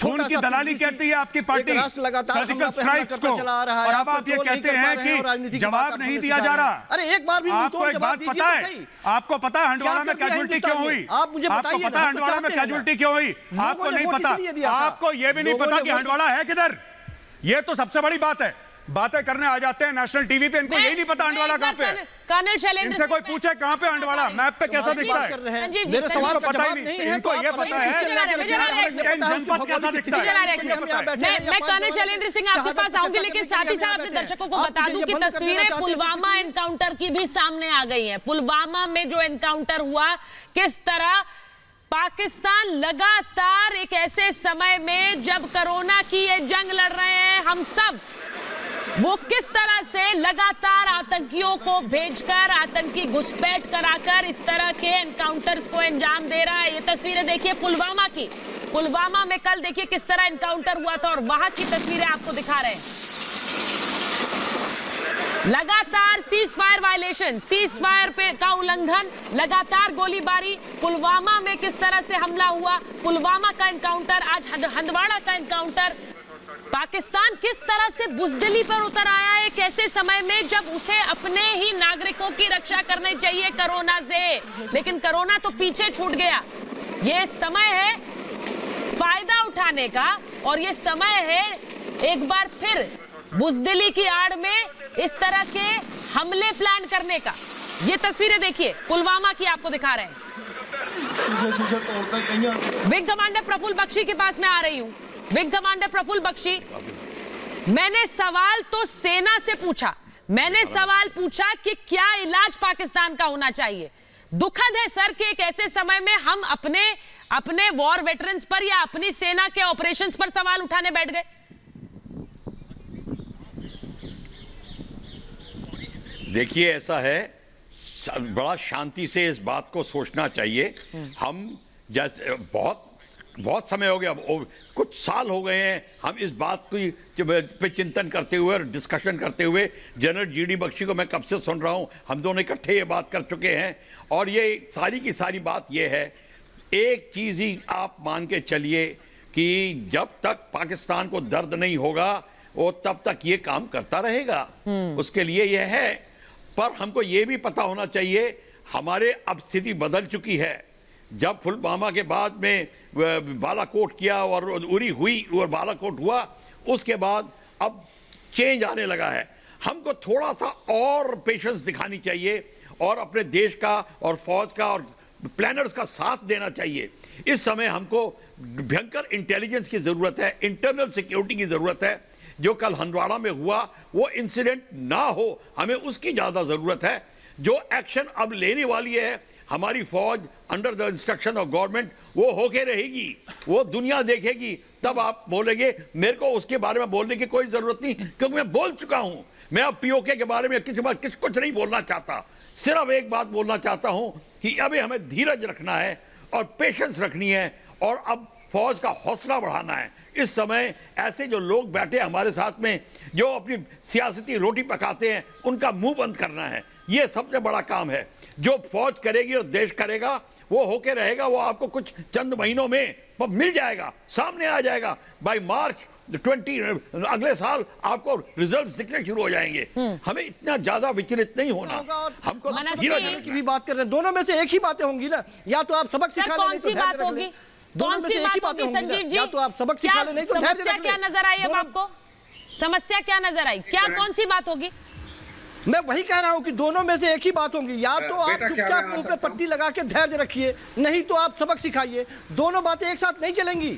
खून की दलाली कहती है आपकी पार्टी, सर्जिकल स्ट्राइक्स को। और अब आप ये कहते हैं कि जवाब नहीं दिया जा रहा। अरे एक बार भी आपको एक बात पता है, आपको पता है हंडवाड़ा में कैजुअलिटी क्यों हुई? आप मुझे आपको पता है हंडवाड़ा में कैजुअलिटी क्यों हुई? आपको नहीं पता। आपको ये भी नहीं पता कि हंडवाड़ा है किधर। ये तो सबसे बड़ी बात है। बातें करने आ जाते हैं नेशनल टीवी पे, इनको यही नहीं पता हंडवाड़ा कहाँ पे है। कर्नल शैलेंद्र इनसे कोई पूछे कहाँ पे हंडवाड़ा, मैप पे कैसा दिखता है? मेरे सवाल का पता ही नहीं, इनको ये पता है जनपद कैसा दिखता है। मैं कर्नल शैलेंद्र सिंह आपके पास आऊंगी, लेकिन साथ ही साथ अपने दर्शकों को बता दूं कि तस्वीरें पुलवामा एनकाउंटर की भी सामने आ गई हैं। पुलवामा में जो एनकाउंटर हुआ, किस तरह पाकिस्तान लगातार एक ऐसे समय में जब कोरोना की ये जंग लड़ रहे हैं, हम सब वो किस तरह से लगातार आतंकियों को भेजकर, आतंकी घुसपैठ कराकर इस तरह के एनकाउंटर्स को अंजाम दे रहा है। ये तस्वीरें देखिए पुलवामा की। पुलवामा में कल देखिए किस तरह एनकाउंटर हुआ था और वहां की तस्वीरें आपको दिखा रहे हैं। लगातार cease fire violation, cease fire पे का उल्लंघन, लगातार गोलीबारी। पुलवामा में किस तरह से हमला हुआ, पुलवामा का एनकाउंटर, आज हंदवाड़ा का एनकाउंटर। पाकिस्तान किस तरह से बुज़दिली पर उतर आया है, कैसे समय में जब उसे अपने ही नागरिकों की रक्षा करनी चाहिए कोरोना से, लेकिन कोरोना तो पीछे छूट गया। ये समय है फायदा उठाने का और ये समय है एक बार फिर बुज़दिली की आड़ में इस तरह के हमले प्लान करने का। ये तस्वीरें देखिए पुलवामा की आपको दिखा रहे हैं। विंग कमांडर प्रफुल्ल बख्शी के पास मैं आ रही हूं। विंग कमांडर प्रफुल्ल बख्शी, मैंने सवाल तो सेना से पूछा, मैंने सवाल पूछा कि क्या इलाज पाकिस्तान का होना चाहिए। दुखद है सर कि एक ऐसे समय में हम अपने वॉर वेटरन्स पर या अपनी सेना के ऑपरेशंस पर सवाल उठाने बैठ गए। देखिए ऐसा है, बड़ा शांति से इस बात को सोचना चाहिए। हम जैसे बहुत समय हो गया, कुछ साल हो गए हैं हम इस बात पे चिंतन करते हुए और डिस्कशन करते हुए। जनरल जीडी बख्शी को मैं कब से सुन रहा हूं, हम दोनों इकट्ठे ये बात कर चुके हैं। और ये सारी की सारी बात ये है, एक चीज ही आप मान के चलिए कि जब तक पाकिस्तान को दर्द नहीं होगा वो तब तक ये काम करता रहेगा। उसके लिए ये है, पर हमको ये भी पता होना चाहिए हमारे अब स्थिति बदल चुकी है। जब पुलवामा के बाद में बालाकोट किया और उरी हुई और बालाकोट हुआ, उसके बाद अब चेंज आने लगा है। हमको थोड़ा सा और पेशेंस दिखानी चाहिए और अपने देश का और फौज का और प्लानर्स का साथ देना चाहिए। इस समय हमको भयंकर इंटेलिजेंस की जरूरत है, इंटरनल सिक्योरिटी की जरूरत है। जो कल हंदवाड़ा में हुआ वो इंसिडेंट ना हो, हमें उसकी ज्यादा जरूरत है। जो एक्शन अब लेने वाली है हमारी फौज under the instruction of government, वो होके रहेगी, वो दुनिया देखेगी। तब आप बोलेंगे, मेरे को उसके बारे में बोलने की कोई जरूरत नहीं, क्योंकि मैं बोल चुका हूं। मैं अब पीओके के बारे में कुछ नहीं बोलना चाहता। सिर्फ एक बात बोलना चाहता हूं कि अभी हमें धीरज रखना है और पेशेंस रखनी है और अब फौज का हौसला बढ़ाना है। इस समय ऐसे जो लोग बैठे हमारे साथ में, जो अपनी सियासती रोटी पकाते हैं, उनका मुंह बंद करना है। ये सबसे बड़ा काम है। जो फौज करेगी और देश करेगा वो होके रहेगा। वो आपको कुछ चंद महीनों में मिल जाएगा, सामने आ जाएगा। बाय मार्च 20 अगले साल आपको रिजल्ट्स दिखने शुरू हो जाएंगे। हमें इतना ज्यादा विचलित नहीं होना। हमको धीरज की भी बात कर रहे हैं, दोनों में से एक ही बातें होंगी ना। या तो आप सबक सिखा लें, कौन सी बात होगी, दोनों में से एक ही बात होगी संजीव जी। या तो आप सबक सिखा लें, नहीं तो धैर्य रख लें। क्या नजर आई अब आपको, समस्या क्या नजर आई, क्या कौन सी बात होगी? मैं वही कह रहा हूं कि दोनों में से एक ही बात होगी। या तो आप चुपचाप मुंह पे पट्टी लगा के धैर्य रखिए, नहीं तो आप सबक सिखाइए। दोनों बातें एक साथ नहीं चलेंगी,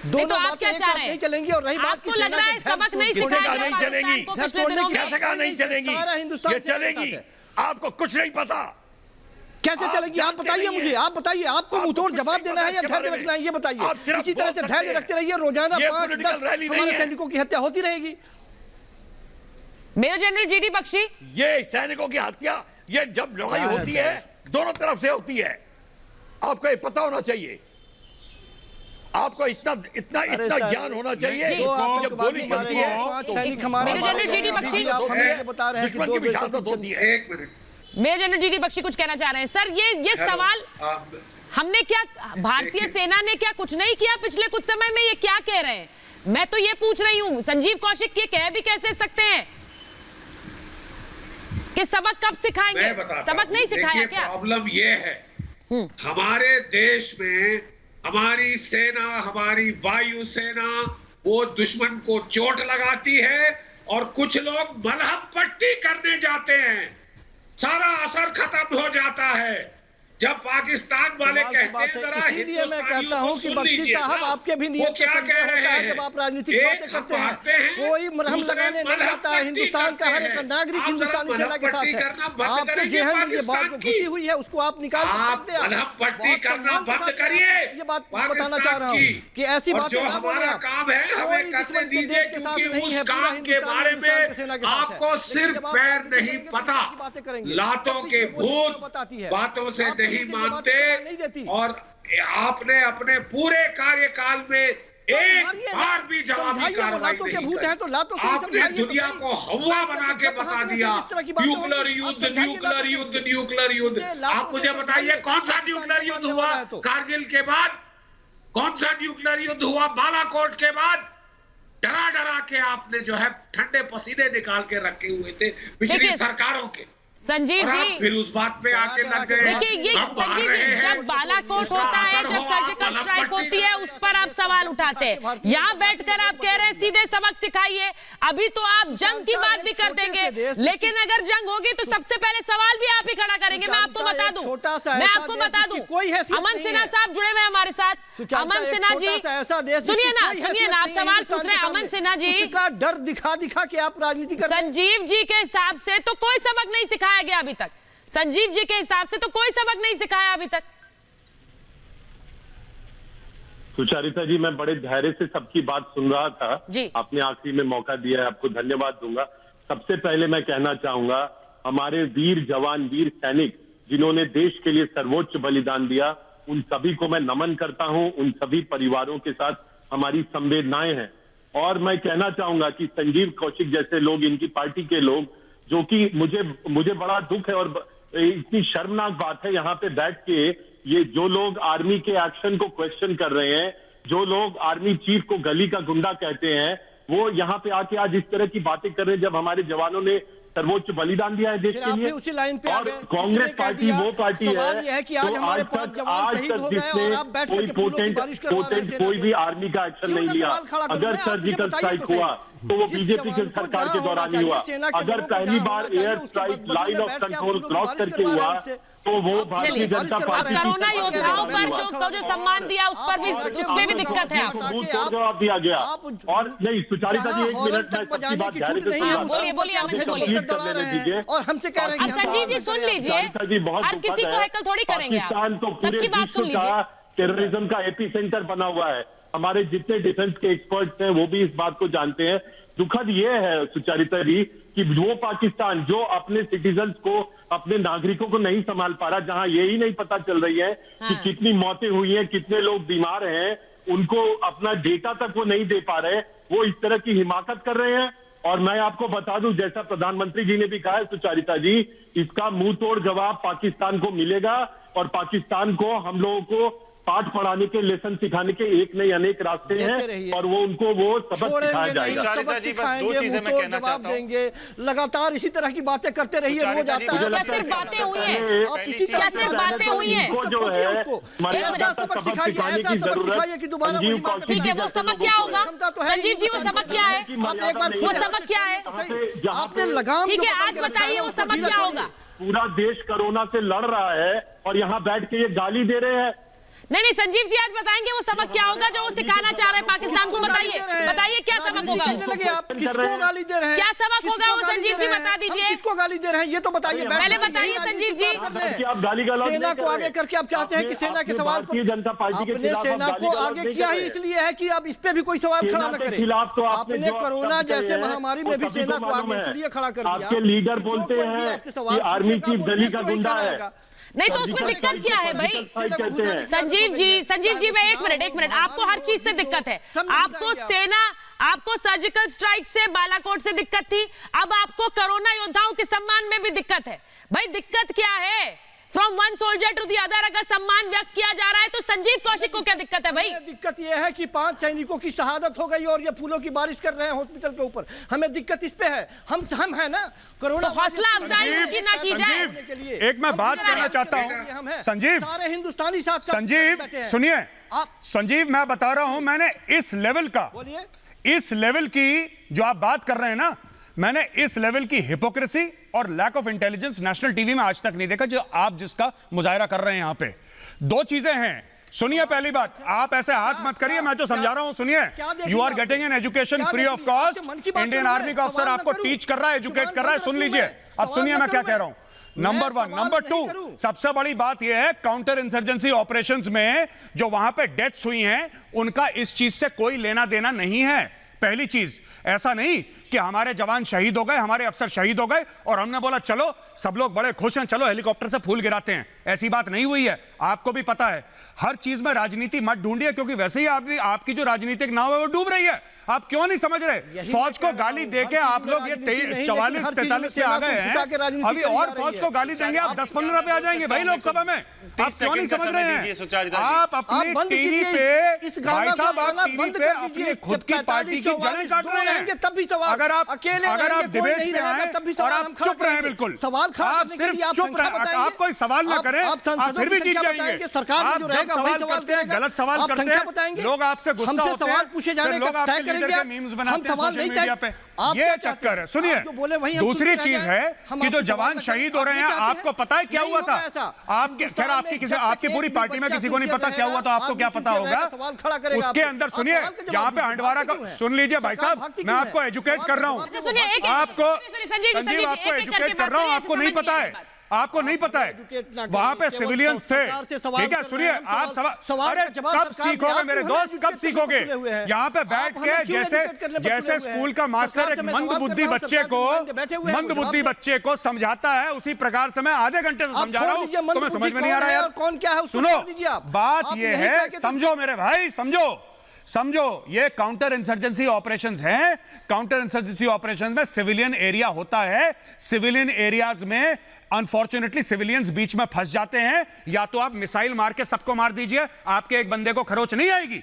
दोनों बातें एक साथ नहीं चलेंगी। और रही बात आपको लग रहा है सबक नहीं सिखाया नहीं चलेगी, कैसे कहा नहीं चलेगी, सारा हिंदुस्तान ये चलेगी। आपको कुछ नहीं पता कैसे चलेगी, आप बताइए मुझे, आप बताइए। आपको मुंहतोड़ जवाब देना है या धैर्य रखना है, ये बताइए। इसी तरह से धैर्य रखते रहिए, रोजाना 5-10 हमारे सैनिकों की हत्या होती रहेगी। मेजर जनरल जीडी बख्शी, ये सैनिकों की हत्या, ये जब लड़ाई होती है दोनों तरफ से होती है, आपको ये पता होना चाहिए। आपको इतना ज्ञान होना चाहिए। जब गोली चलती है सैनिक हमारे मेजर जनरल जीडी बख्शी बता रहे हैं कि दो विशासत होती है। एक minute, major general GD Bakshi कुछ कहना चाह रहे हैं। सर ये सवाल हमने क्या, भारतीय सेना ने क्या कुछ नहीं किया पिछले कुछ समय में, ये क्या कह रहे हैं? मैं तो ये पूछ रही हूं, संजीव कौशिक ये कह भी कैसे सकते हैं कि सबक कब सिखाएंगे? सबक नहीं सिखाया क्या? प्रॉब्लम ये है, हमारे देश में हमारी सेना, हमारी वायु सेना वो दुश्मन को चोट लगाती है और कुछ लोग मलहम पट्टी करने जाते हैं, सारा असर खत्म हो जाता है। जब पाकिस्तान वाले कहते हैं जरा इसीलिए मैं कहता हूं कि सुन बख्शी लीजिए साहब ना, आपके भी वो नियत क्या कह रहे हैं? जब आप राजनीतिक बातें करते हैं कोई मरहम दूसरे लगाने नहीं मलहम आता है। पट्टी हिंदुस्तान का हर करते एक हैं। नागरिक आप हिंदुस्तानी जरा सेना के साथ मलहम है। पट्टी करना बंद आपके करेंगे जहन में ये बात पाकिस्तान जो घुसी की। हुई है उसको आप निकाल आप सकते हैं। मलहम पट्टी बहुत करना सम्मान के बंद साथ करिए ये बात बताना चाह रहा हूँ कि ऐसी और बातें जो ना बोले हमारा आप। काम है कोई हमें करने दुश्मन के दीजिए, देश के साथ क्योंकि नहीं है, उस पूरा काम के हिंदुस्तान बारे हिंदुस्तान के सेना में के साथ है। आपको लेकिन सिर्फ जब आप पैर राजनीति नहीं करेंगे तो पता, दूसरी बातें करेंगे। लातों तब के इसमें वो भूत बताती है। बातों से आप नहीं किसी की बात मानते नहीं देती। और आपने अपने पूरे कार्यकाल में एक मारिए ना, बार भी जवाबी समझाइए, वो कार्रवाई लातों के नहीं भूत हैं तो लातों से ही आपने समझाइए तो दुनिया सही। को हवा बना के जब बता वहाँ पे दिया इस तरह की बातें न्यूक्लियर होंगी, युद्ध आप समझाइए न्यूक्लियर लातों युद्ध से। न्यूक्लियर युद्ध इसे लातों आप मुझे से बताइए समझाइए, कौन सा पाकिस्तान न्यूक्लियर के युद्ध मानने हुआ वाला है तो। कारगिल के बाद? कौन सा न्यूक्लियर युद्ध हुआ बालाकोट के बाद? डरा डरा के आपने जो है ठंडे पसीने निकाल के रखे हुए थे पिछली देखिए, सरकारों के। संजीव और आप जी फिर उस बात पे आके लग गए। देखिए ये हम बाहर संजीव रहे जी हैं, जब बालाकोट उसका होता है, असर जब हो, सर्जिकल आप स्ट्राइक पट्टी होती है, करते उस पर आप सवाल उठाते हैं। यहाँ बैठकर आप कह रहे हैं सीधे सबक सिखाइए। अभी तो आप जंग की बात भी कर देंगे, लेकिन अगर जंग होगी तो सबसे पहले सवाल भी आप ही खड़ा करेंगे। मैं आपको बता दूं, मैं आपको बता दूं, अमन सिन्हा साहब जुड़े हुए हैं हमारे साथ। अमन सिन्हा जी सुनिए ना, आप सवाल पूछ रहे हैं। अमन सिन्हा जी का डर दिखा दिखा के आप राजनीति कर रहे हैं। संजीव जी के हिसाब से तो कोई सबक नहीं सिखाया गया अभी तक। संजीव जी के हिसाब से तो कोई सबक नहीं सिखाया अभी तक। सुचारिता जी, मैं बड़े धैर्य से सबकी बात सुन रहा था जी। आपने आखिरी में मौका दिया है, आपको धन्यवाद दूंगा। सबसे पहले मैं कहना चाहूंगा हमारे वीर जवान, वीर सैनिक जिन्होंने देश के लिए सर्वोच्च बलिदान दिया, उन सभी को मैं नमन करता हूं। उन सभी परिवारों के साथ हमारी संवेदनाएं हैं। और मैं कहना चाहूंगा कि संजीव कौशिक जैसे लोग, इनकी पार्टी के लोग, जो कि मुझे बड़ा दुख है और इतनी शर्मनाक बात है यहाँ पे बैठ के ये जो लोग आर्मी के एक्शन को क्वेश्चन कर रहे हैं, जो लोग आर्मी चीफ को गली का गुंडा कहते हैं, वो यहाँ पे आके आज इस तरह की बातें कर रहे हैं जब हमारे जवानों ने सर्वोच्च बलिदान दिया है देश के लिए। उसी लाइन पे आ और गए। कांग्रेस पार्टी वो पार्टी सवाल ये है कि आज तो हमारे आज पास तक जवान शहीद हो गए और आप बैठ कोई के फूलों की बारिश करवा रहे हैं सेना कोई से। भी आर्मी का एक्शन क्यों नहीं ना लिया। सवाल खड़ा करूं अगर मैं? आप मुझे सर्जिकल बताइए स्ट्राइक तो सही। हुआ तो वो जिस बीजेपी की जवान को सरकार के जहां दौरान ही होना हुआ। चाहिए, सेना के अगर लोगों को पहली जहां बार होना चाहिए, एयर उसके स्ट्राइक बदले में लाइन ऑफ बैठ के आप कंट्रोल फूलों की क्रॉस बारिश करके करवा रहे हुआ हैं उससे। तो वो चलिए, भारतीय बारिश जनता करवा पार्टी रहे हैं। कोरोना योद्धाओं पर जो सम्मान दिया उस पर भी, उसमें भी दिक्कत है आपको आपको। मुंह तोड़ जवाब दिया गया। और नहीं सुचारिता जी, एक मिनट में सबकी बात धैर्य से सुन रहा था। बोलिए, बोलिए, अमन जी, बोलिए। कंप्लीट कर लेने दीजिए। और हमसे कह रहे हैं अब संजीव जी सुन लीजिए, सुचारिता जी, बहुत हर किसी दुखद को है। हैकल थोड़ी करेंगे आप, पाकिस्तान तो पूरे सबकी बात सुन विश्व का लीजिए। टेररिज्म का एपी सेंटर बना हुआ है। हमारे जितने डिफेंस के एक्सपर्ट्स हैं वो भी इस बात को जानते हैं। दुखद ये है सुचारिता जी कि वो पाकिस्तान जो अपने सिटीजन्स को, अपने नागरिकों को नहीं संभाल पा रहा, जहां यही नहीं पता चल रही है कि कितनी मौतें हुई हैं, कितने लोग बीमार हैं, उनको अपना डेटा तक वो नहीं दे पा रहे, वो इस तरह की हिमाकत कर रहे हैं। और मैं आपको बता दूं, जैसा प्रधानमंत्री जी ने भी कहा है सुचारिता जी, इसका मुंह तोड़ जवाब पाकिस्तान को मिलेगा और पाकिस्तान को, हम लोगों को पाठ पढ़ाने के, लेसन सिखाने के एक नहीं अनेक रास्ते हैं और वो उनको वो सबक सिखाया जाएगा। सुचारिता जी, बस दो चीजें मैं कहना चाहता हूं। देंगे, लगातार इसी तरह की बातें करते रहिए, रोज आता है। क्या सिर्फ बातें हुई हैं? आप इसी क्या सिर्फ बातें हुई हैं? इनको जो है ऐसा सबक सिखाइए, ऐसा सबक सिखाइए कि दोबारा वही बात करें। ठीक है, वो सबक क्या होगा? संजीव जी, वो सबक क्या है? आप एक बार वो सबक क्या है? आपने लगाम ठीक जो है, पकड़ आज के रखा बताइए है, वो उसको सबक ढीला क्या छोड़िए। होगा? पूरा देश कोरोना से लड़ रहा है और यहाँ बैठ के ये गाली दे रहे हैं। नहीं, संजीव जी आज बताएंगे वो सबक क्या होगा जो वो सिखाना चाह रहे हैं पाकिस्तान को। बताइए, बताइए क्या सबक होगा वो? लगे आप किसको गाली दे रहे हैं? क्या सबक होगा वो संजीव जी बता दीजिए। किसको गाली दे रहे हैं ये तो बताइए। पहले बताइए संजीव जी। आप गाली गलौज सेना नहीं को कर आगे रहे। करके आप चाहते हैं कि सेना के सवाल पर भारतीय जनता पार्टी के आपने खिलाफ सेना आप को गाली आगे गलौज किया नहीं ही कर इसलिए है कि अब इस पे भी कोई सवाल खड़ा सेना न के करे। खिलाफ तो आपने आपने जो कोरोना शब्द जैसे कहे हैं, महामारी वो में भी सभी सेना को को मालूम आगे है। इसलिए खड़ा कर दिया। आपके लीडर जो बोलते कोई भी हैं आपसे सवाल कि आर्मी पूछेगा, चीफ वो गली देश का को ही गुंडा है। कराएगा। नहीं तो उसमें दिक्कत क्या है भाई? संजीव जी मैं एक मिनट, आपको हर चीज से दिक्कत है। आपको सेना, आपको सर्जिकल स्ट्राइक से, बालाकोट से दिक्कत थी, अब आपको कोरोना योद्धाओं के सम्मान में भी दिक्कत है। भाई दिक्कत क्या है? From one soldier to the other अगर सम्मान व्यक्त किया जा रहा है तो संजीव कौशिक को क्या दिक्कत है भाई? दिक्कत यह है कि 5 सैनिकों की शहादत हो गई और ये फूलों की बारिश कर रहे हैं हॉस्पिटल के ऊपर। हमें दिक्कत इस पे है, हम है ना कोरोना। तो हौसला अफजाई उनकी ना की जाए। एक मैं बात करना चाहता हूं संजीव, सारे हिंदुस्तानी साथ संजीव सुनिए, संजीव मैं बता रहा हूं, मैंने इस लेवल का, इस लेवल की जो आप बात कर रहे हैं ना, मैंने इस लेवल की हिपोक्रेसी और lack of intelligence national TV में आज तक नहीं देखा जो आप जिसका मुजाहरा कर रहे हैं यहां पे। दो चीजें हैं, सुनिए पहली बात, आप ऐसे हाथ मत करिए, मैं जो समझा रहा हूं सुनिए। You are getting an education free of cost, Indian army का अफसर आपको टीच कर रहा है, एजुकेट कर रहा है, सुन लीजिए। अब सुनिए मैं क्या कह रहा हूं। नंबर 1, नंबर 2, सबसे बड़ी बात यह है काउंटर इंसर्जेंसी ऑपरेशंस में जो वहां पे डेथ्स हुई हैं उनका इस चीज से कोई लेना देना नहीं है। पहली चीज, ऐसा नहीं कि हमारे जवान शहीद हो गए, हमारे अफसर शहीद हो गए और हमने बोला चलो सब लोग बड़े खुश हैं, चलो हेलीकॉप्टर से फूल गिराते हैं। ऐसी बात नहीं हुई है, आपको भी पता है। हर चीज में राजनीति मत ढूंढिए, क्योंकि वैसे ही आपकी जो राजनीतिक नाव है वो डूब रही है। आप क्यों नहीं समझ रहे? फौज को गाली देके आप लोग ये 44-43 पे आ गए हैं, अभी और फौज को गाली देंगे आप 10-15 पे आ जाएंगे भाई लोकसभा में। आप क्यों नहीं समझ रहे हैं? आप अपनी टीवी पे भाई साहब, आप टीवी पे अपनी खुद की पार्टी की जड़ें काट रहे हैं। अगर आप डिबेट में आए और आप चुप रहे बिल्कुल, आप सिर्फ चुप रहे, आप कोई सवाल ना करें, आप फिर भी जीत जाएंगे। आप जब सवाल करते हैं, गलत सवाल करते हैं, लोग आपसे गुस्सा होते हैं, लोग आपके लीडर के मीम्स बनाते हैं सोशल मीडिया पे, ये चक्कर है। सुनिए, दूसरी चीज है कि जो जवान शहीद हो रहे हैं, आपको पता है क्या हुआ था? आपके खैर आपकी पूरी पार्टी में किसी को नहीं पता क्या हुआ था, आपको क्या पता होगा? उसके अंदर सुनिए, यहाँ पे हंडवारा का सुन लीजिए भाई साहब, मैं आपको एजुकेट कर रहा हूँ, आपको संजीव आपको एजुकेट कर रहा हूँ, आपको नहीं पता है, आपको नहीं पता है वहां पे सिविलियंस थे, ठीक है? सुनिए, आप सवाल, अरे कब सीखोगे मेरे दोस्त, कब सीखोगे? यहाँ पे बैठ के जैसे स्कूल का मास्टर एक मंदबुद्धि बच्चे को समझाता है, उसी प्रकार से मैं आधे घंटे से समझा रहा हूँ, तुम्हें समझ में नहीं आ रहा है? कौन क्या है सुनो, बात ये है, समझो मेरे भाई, समझो, ये काउंटर इंसर्जेंसी ऑपरेशंस हैं। काउंटर इंसर्जेंसी ऑपरेशंस में सिविलियन एरिया होता है, सिविलियन एरियाज में अनफॉर्चुनेटली सिविलियंस बीच में फंस जाते हैं। या तो आप मिसाइल मार के सबको मार दीजिए, आपके एक बंदे को खरोच नहीं आएगी,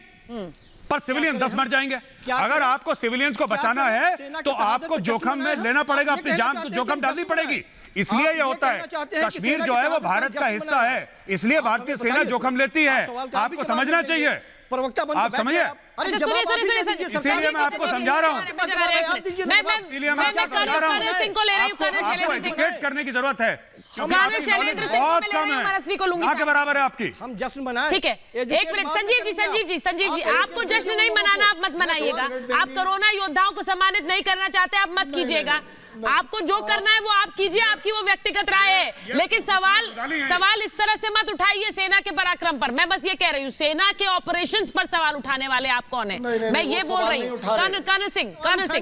पर सिविलियन 10 मर जाएंगे। अगर आपको सिविलियंस को बचाना है तो आपको जोखिम में लेना पड़ेगा, अपनी जान को जोखिम डालनी पड़ेगी। इसलिए ये होता है, कश्मीर जो है वो भारत का हिस्सा है, इसलिए भारतीय सेना जोखिम लेती है, आपको समझना चाहिए। आप समझिए, इसीलिए मैं आपको समझा रहा हूँ, आपको एजुकेट करने की जरूरत है, बहुत कम है, के बराबर है आपकी। हम जश्न मनाएं, ठीक है? एक मिनट, संजीव जी, आपको जश्न नहीं मनाना, आप मत मनाइएगा। आप कोरोना योद्धाओं को सम्मानित नहीं करना चाहते, आप मत कीजिएगा। आपको जो करना है वो आप कीजिए, आपकी वो व्यक्तिगत राय है, लेकिन सवाल इस तरह से मत उठाइए सेना के पराक्रम पर। मैं बस ये कह रही हूँ, सेना के ऑपरेशंस पर सवाल उठाने वाले आप कौन है? मैं ये बोल रही हूँ। कर्नल सिंह,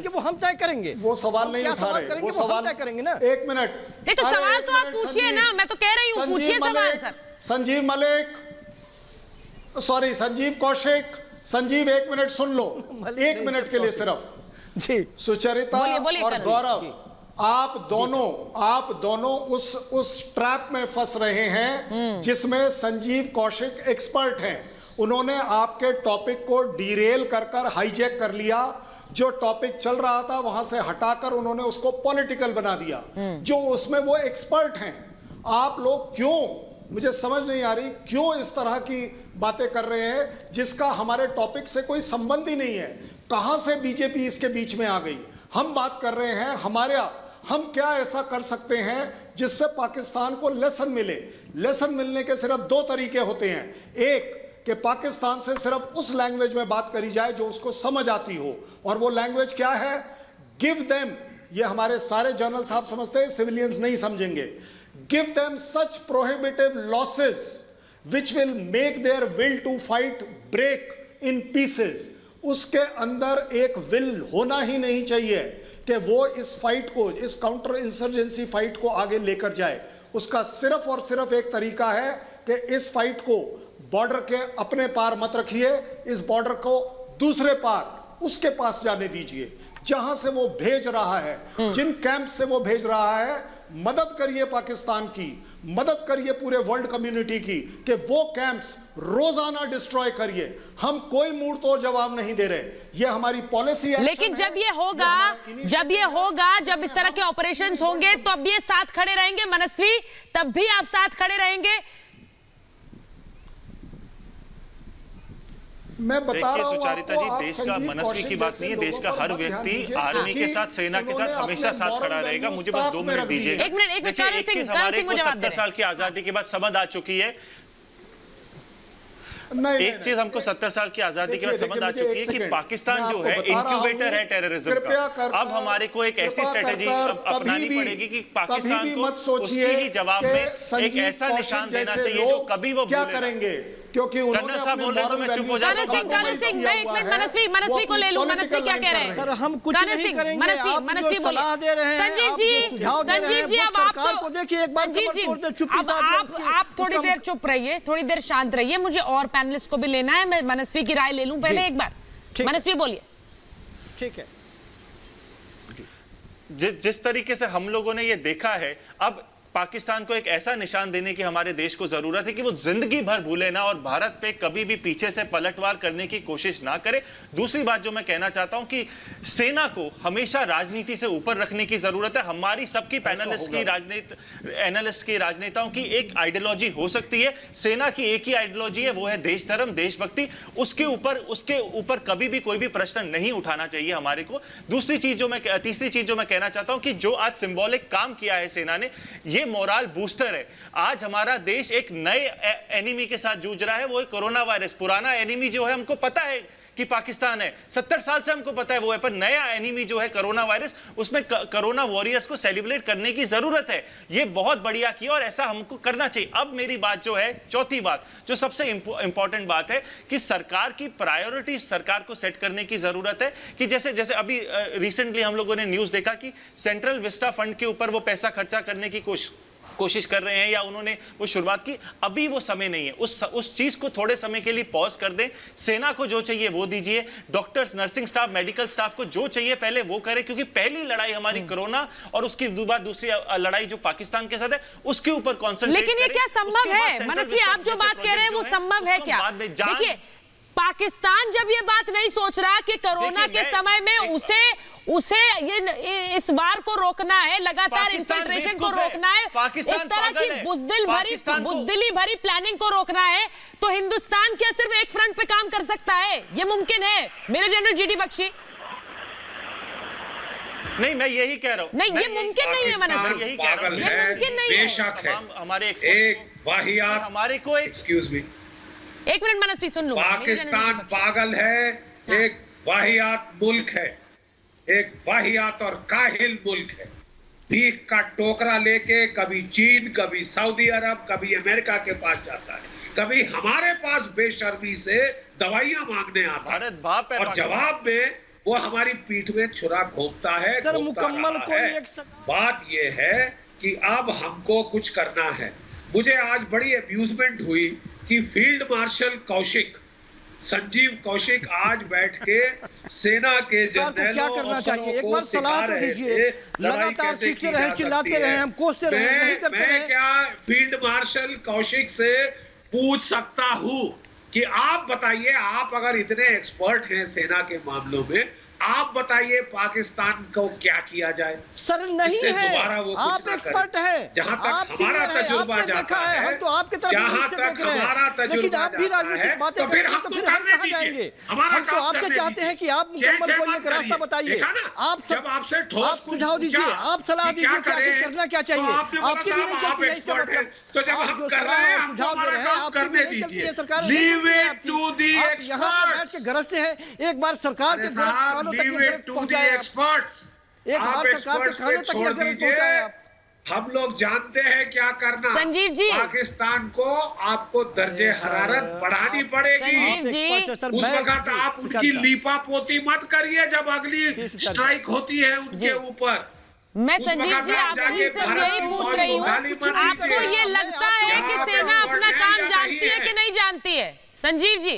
वो हम तय करेंगे, वो सवाल नहीं उठा रहे, वो सवाल तय करेंगे ना। एक मिनट, नहीं तो सवाल तो आप पूछिए ना, मैं तो कह रही हूँ पूछिए सवाल। सर संजीव मलिक, सॉरी संजीव कौशिक, संजीव एक मिनट सुन लो, 1 मिनट के लिए सिर्फ जी। सुचरिता और गौरव, आप दोनों उस ट्रैप में फंस रहे हैं जिसमें संजीव कौशिक एक्सपर्ट हैं। उन्होंने आपके टॉपिक को डीरेल कर हाईजैक कर लिया, जो टॉपिक चल रहा था वहां से हटाकर उन्होंने उसको पॉलिटिकल बना दिया, जो उसमें वो एक्सपर्ट हैं। आप लोग क्यों, मुझे समझ नहीं आ रही, क्यों इस तरह की बातें कर रहे हैं जिसका हमारे टॉपिक से कोई संबंध ही नहीं है? कहां से बीजेपी इसके बीच में आ गई? हम बात कर रहे हैं हम क्या ऐसा कर सकते हैं जिससे पाकिस्तान को लेसन मिले। लेसन मिलने के सिर्फ 2 तरीके होते हैं, एक कि पाकिस्तान से सिर्फ उस लैंग्वेज में बात करी जाए जो उसको समझ आती हो, और वो लैंग्वेज क्या है? गिव देम, ये हमारे सारे जनरल साहब समझते हैं, सिविलियंस नहीं समझेंगे। Give them such prohibitive losses which will make their will to fight break in pieces। उसके अंदर एक विल होना ही नहीं चाहिए कि वो इस फाइट को, इस काउंटर इंसर्जेंसी फाइट को आगे लेकर जाए। उसका सिर्फ और सिर्फ एक तरीका है कि इस फाइट को बॉर्डर के अपने पार मत रखिए, इस बॉर्डर को दूसरे पार उसके पास जाने दीजिए जहां से वो भेज रहा है, जिन कैंप से वो भेज रहा है। मदद करिए पाकिस्तान की, मदद करिए पूरे वर्ल्ड कम्युनिटी की कि वो कैंप्स रोजाना डिस्ट्रॉय करिए। हम कोई मुंह तोड़ जवाब नहीं दे रहे, ये हमारी पॉलिसी है। लेकिन जब ये होगा, जब इस तरह के ऑपरेशंस होंगे तो अब ये साथ खड़े रहेंगे। मनस्वी, तब भी आप साथ खड़े रहेंगे? मैं बता देखिए रहा हूं सुचारिता आपको, जी, आप देश का संजीव मनस्वी कौशिक की बात जैसे नहीं है। देश लोगों का पर हर मत ध्यान व्यक्ति दीजिए, आर्मी के क्योंकि साथ, सेना के साथ उन्होंने हमेशा अपने साथ moral खड़ा रहेगा। values मुझे बस 2 ताक में मिनट रख दीजिए। दिए। एक मिनट देखिए, करण एक सिंह, चीज करण हमारे सिंह को को जवाब 70 दे रहे साल की आजादी के बाद समझ आ चुकी है। एक चीज हमको 70 साल की आजादी के बाद समझ आ चुकी है कि पाकिस्तान जो है इंक्यूबेटर है टेररिज्म का। अब हमारे को एक ऐसी स्ट्रेटेजी अपनानी पड़ेगी कि पाकिस्तान को उसकी ही जवाब में एक ऐसा निशान देना चाहिए जो कभी वो क्या भूले ना। करेंगे, क्योंकि उन्होंने साहब अपने बोल रहे हैं तो moral मैं चुप हो values जाता का हूं। करण सिंह, मैं एक मिनट मनस्वी को ले लूं। मनस्वी क्या कह रहे हैं? सर हम कुछ करण नहीं सिंह, करेंगे, मनस्वी आप मनस्वी जो बोलिए। सलाह दे रहे हैं, संजीव आप जी, जो सुझाव दे रहे संजीव हैं, जी, वो अब आप सरकार तो को देखिए, एक बार संजीव जी, कमर तोड़ दे, चुप्पी अब साध ले उसकी। आप थोड़ी उसका- देर चुप रहिए, थोड़ी देर शांत रहिए। मुझे और पैनलिस्ट को भी लेना है, मैं मनस्वी की राय ले लूं पहले एक बार। ठीक है। मनस्वी बोलिए। ठीक है। जिस तरीके से हम लोगों ने ये देखा है, अब पाकिस्तान को एक ऐसा निशान देने की हमारे देश को जरूरत है कि वो जिंदगी भर भूले ना और भारत पे कभी भी पीछे से पलटवार करने की कोशिश ना करे। दूसरी बात जो मैं कहना चाहता हूं कि सेना को हमेशा राजनीति से ऊपर रखने की जरूरत है। हमारी सबकी एनालिस्ट की राजनेताओं की एक आइडियोलॉजी हो सकती है, सेना की एक ही आइडियोलॉजी है, वो है देश धर्म, देशभक्ति। उसके ऊपर कभी भी कोई भी प्रश्न नहीं उठाना चाहिए हमारे को। तीसरी चीज जो मैं कहना चाहता हूं कि जो आज सिंबॉलिक काम किया है सेना ने, ये मोरल बूस्टर है। आज हमारा देश एक नए एनिमी के साथ जूझ रहा है, वो है कोरोना वायरस। पुराना एनिमी जो है हमको पता है कि पाकिस्तान है, 70 साल से हमको पता है वो है, पर नया एनिमी जो है कोरोना वायरस, उसमें कोरोना वॉरियर्स को सेलिब्रेट करने की जरूरत है। ये बहुत बढ़िया किया और ऐसा हमको करना चाहिए। अब मेरी बात जो है, चौथी बात जो सबसे इंपॉर्टेंट बात है कि सरकार की प्रायोरिटीज सरकार को सेट करने की जरूरत है कि जैसे अभी रिसेंटली हम लोगों ने न्यूज देखा कि सेंट्रल विस्टा फंड के ऊपर वो पैसा खर्चा करने की कोशिश कर रहे हैं या उन्होंने वो शुरुआत की। अभी वो समय नहीं है, उस चीज को थोड़े समय के लिए पॉज कर दें। सेना को जो चाहिए वो दीजिए, doctors, nursing staff, medical staff को जो चाहिए पहले वो करें, क्योंकि पहली लड़ाई हमारी कोरोना और उसके बाद दूसरी लड़ाई जो पाकिस्तान के साथ है उसके ऊपर कॉन्सेंट्रेट। लेकिन ये क्या संभव है? मनस्वी, आप जो बात कह रहे हैं वो संभव है क्या? देखिए, पाकिस्तान जब ये बात नहीं सोच रहा कि कोरोना के समय में उसे ये इस वार को रोकना है, लगातार इन्फिल्ट्रेशन को रोकना है, इस तरह की बुज़दिली भरी प्लानिंग को रोकना है, तो हिंदुस्तान क्या सिर्फ एक फ्रंट पे काम कर सकता है? ये मुमकिन है मेजर जनरल जीडी बख्शी? नहीं, मैं यही कह रहा हूं। नहीं, ये मुमकिन नहीं है मनस्वी, यही कह रहा हूं। ये मुमकिन नहीं है। बेशक है, हमारे एक वाहियात, हमारे को एक्सक्यूज मी, एक मिनट मनस्वी सुन लो। पाकिस्तान पागल है, एक वाहियात मुल्क है, एक वाहियात और काहिल मुल्क है। भीख का टोकरा लेके कभी चीन, कभी सऊदी अरब, कभी अमेरिका के पास जाता है, कभी हमारे पास बेशर्मी से दवाइयां मांगने आता है, भारत बाप है, और जवाब में वो हमारी पीठ में छुरा घोंपता है। सर, घोंपता मुकम्मल रहा कोई है। एक बात ये है कि अब हमको कुछ करना है। मुझे आज बड़ी अम्यूजमेंट हुई कि फील्ड मार्शल कौशिक, संजीव कौशिक आज बैठ के सेना के जनरलों और अफसरों एक को बार सिखा सलाह तो रहे दीजिए। थे लड़ाई लगातार कैसे चीखते की रहे, जा चिल्लाते सकती रहे, है। हम कोसते रहे, नहीं करते मैं रहे। क्या फील्ड मार्शल कौशिक से पूछ सकता हूं कि आप बताइए, आप अगर इतने एक्सपर्ट हैं सेना के मामलों में, आप बताइए पाकिस्तान को क्या किया जाए? सर नहीं है, दोबारा वो आप एक्सपर्ट हैं, जहां तक आप हमारा सीनियर हैं, तजुर्बा आपने जाता देखा है, है, हम तो आपके तरफ जहां नीचे तक देख रहे हैं। हमारा लेकिन तजुर्बा आप भी जाता राजनीतिक है, बातें तो फिर करेंगे, हमको तो फिर हम करने कहाँ दीजिए। जाएंगे? हमारा हम तो काम आपसे करने चाहते हैं दीजिए। कि आप मुकम्मल कोई एक करिए। रास्ता बताइए, देखा ना? आप जब आपसे ठोस आप सुझाव दीजिए, आप सलाह दीजिए कि आखिर करना क्या चाहिए। आपकी भी नहीं चलती है इसका मतलब। तो जब आप हम जो कर सलाह रहे हैं, और हमको सुझाव दे हमारा रहे हैं, काम आपकी भी करने नहीं चलती है, दीजिए। सरकार नहीं लीव चलती है इट आपकी। टू दी आप यहाँ पे बैठ के गरजते हैं, एक बार सरकार के कानों तक ये गरज पहुंचाए आप। एक्सपर्ट्स, एक आप बार सरकार के एक्सपर्ट्स पे कानों तक छोड़ ये गरज दीजिए। पहुंचाए आप। हम लोग जानते हैं क्या करना। संजीव जी, पाकिस्तान को आपको दर्जे हरारत बढ़ानी पड़ेगी। संजीव जी, उस वक्त आप उनकी लीपा पोती मत करिए जब अगली स्ट्राइक होती है उनके ऊपर। मैं संजीव जी आपसे सिर्फ यही पूछ रही हूँ, आपको ये लगता है कि सेना अपना काम जानती है कि नहीं जानती है? संजीव जी,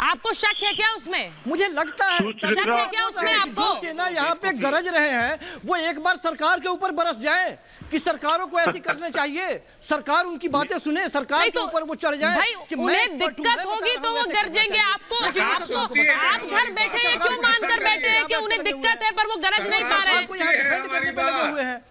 आपको शक है क्या उसमें? मुझे लगता है शक है क्या उसमें आपको? जो सेना यहाँ पे गरज रहे हैं वो एक बार सरकार के ऊपर बरस जाए कि सरकारों को ऐसी करने चाहिए, सरकार उनकी बातें सुने, सरकार के ऊपर वो चढ़ जाए भाई, कि उन्हें दिक्कत होगी तो वो गरजेंगे। आपको आप घर बैठे हैं, क्यों मान कर बैठे हैं कि उन्हें दिक्कत है पर वो गरज नहीं पा रहे हैं? आपको यहाँ डिफेंड करने पे लगे हुए हैं।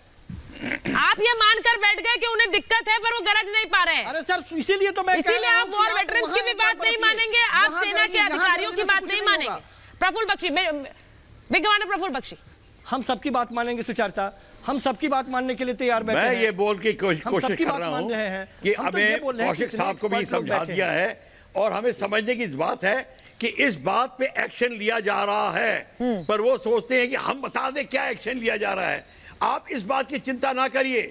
आप ये मानकर बैठ गए कि उन्हें दिक्कत है पर वो गरज नहीं पा रहे हैं। अरे सर इसीलिए तो मैं इसीलिए आप वॉर वेटरन्स की भी बात नहीं मानेंगे, आप सेना के अधिकारियों की बात नहीं मानेंगे। प्रफुल्ल बख्शी, बिग कमांडर प्रफुल्ल बख्शी, हम सबकी बात मानेंगे सुचारिता, हम सबकी बात मानने के लिए तैयार बैठे मैं हैं। ये बोल के कोशिश सबकी कर बात रहा मान हूँ रहे हैं। कि हम तो ये हमें बोल रहे हैं कि कौशिक साहब को भी एक्सपर्ट लोग समझा बैठे दिया है और हमें समझने की बात है कि इस बात पे एक्शन लिया जा रहा है, पर वो सोचते हैं कि हम बता दें क्या एक्शन लिया जा रहा है। आप इस बात की चिंता ना करिए,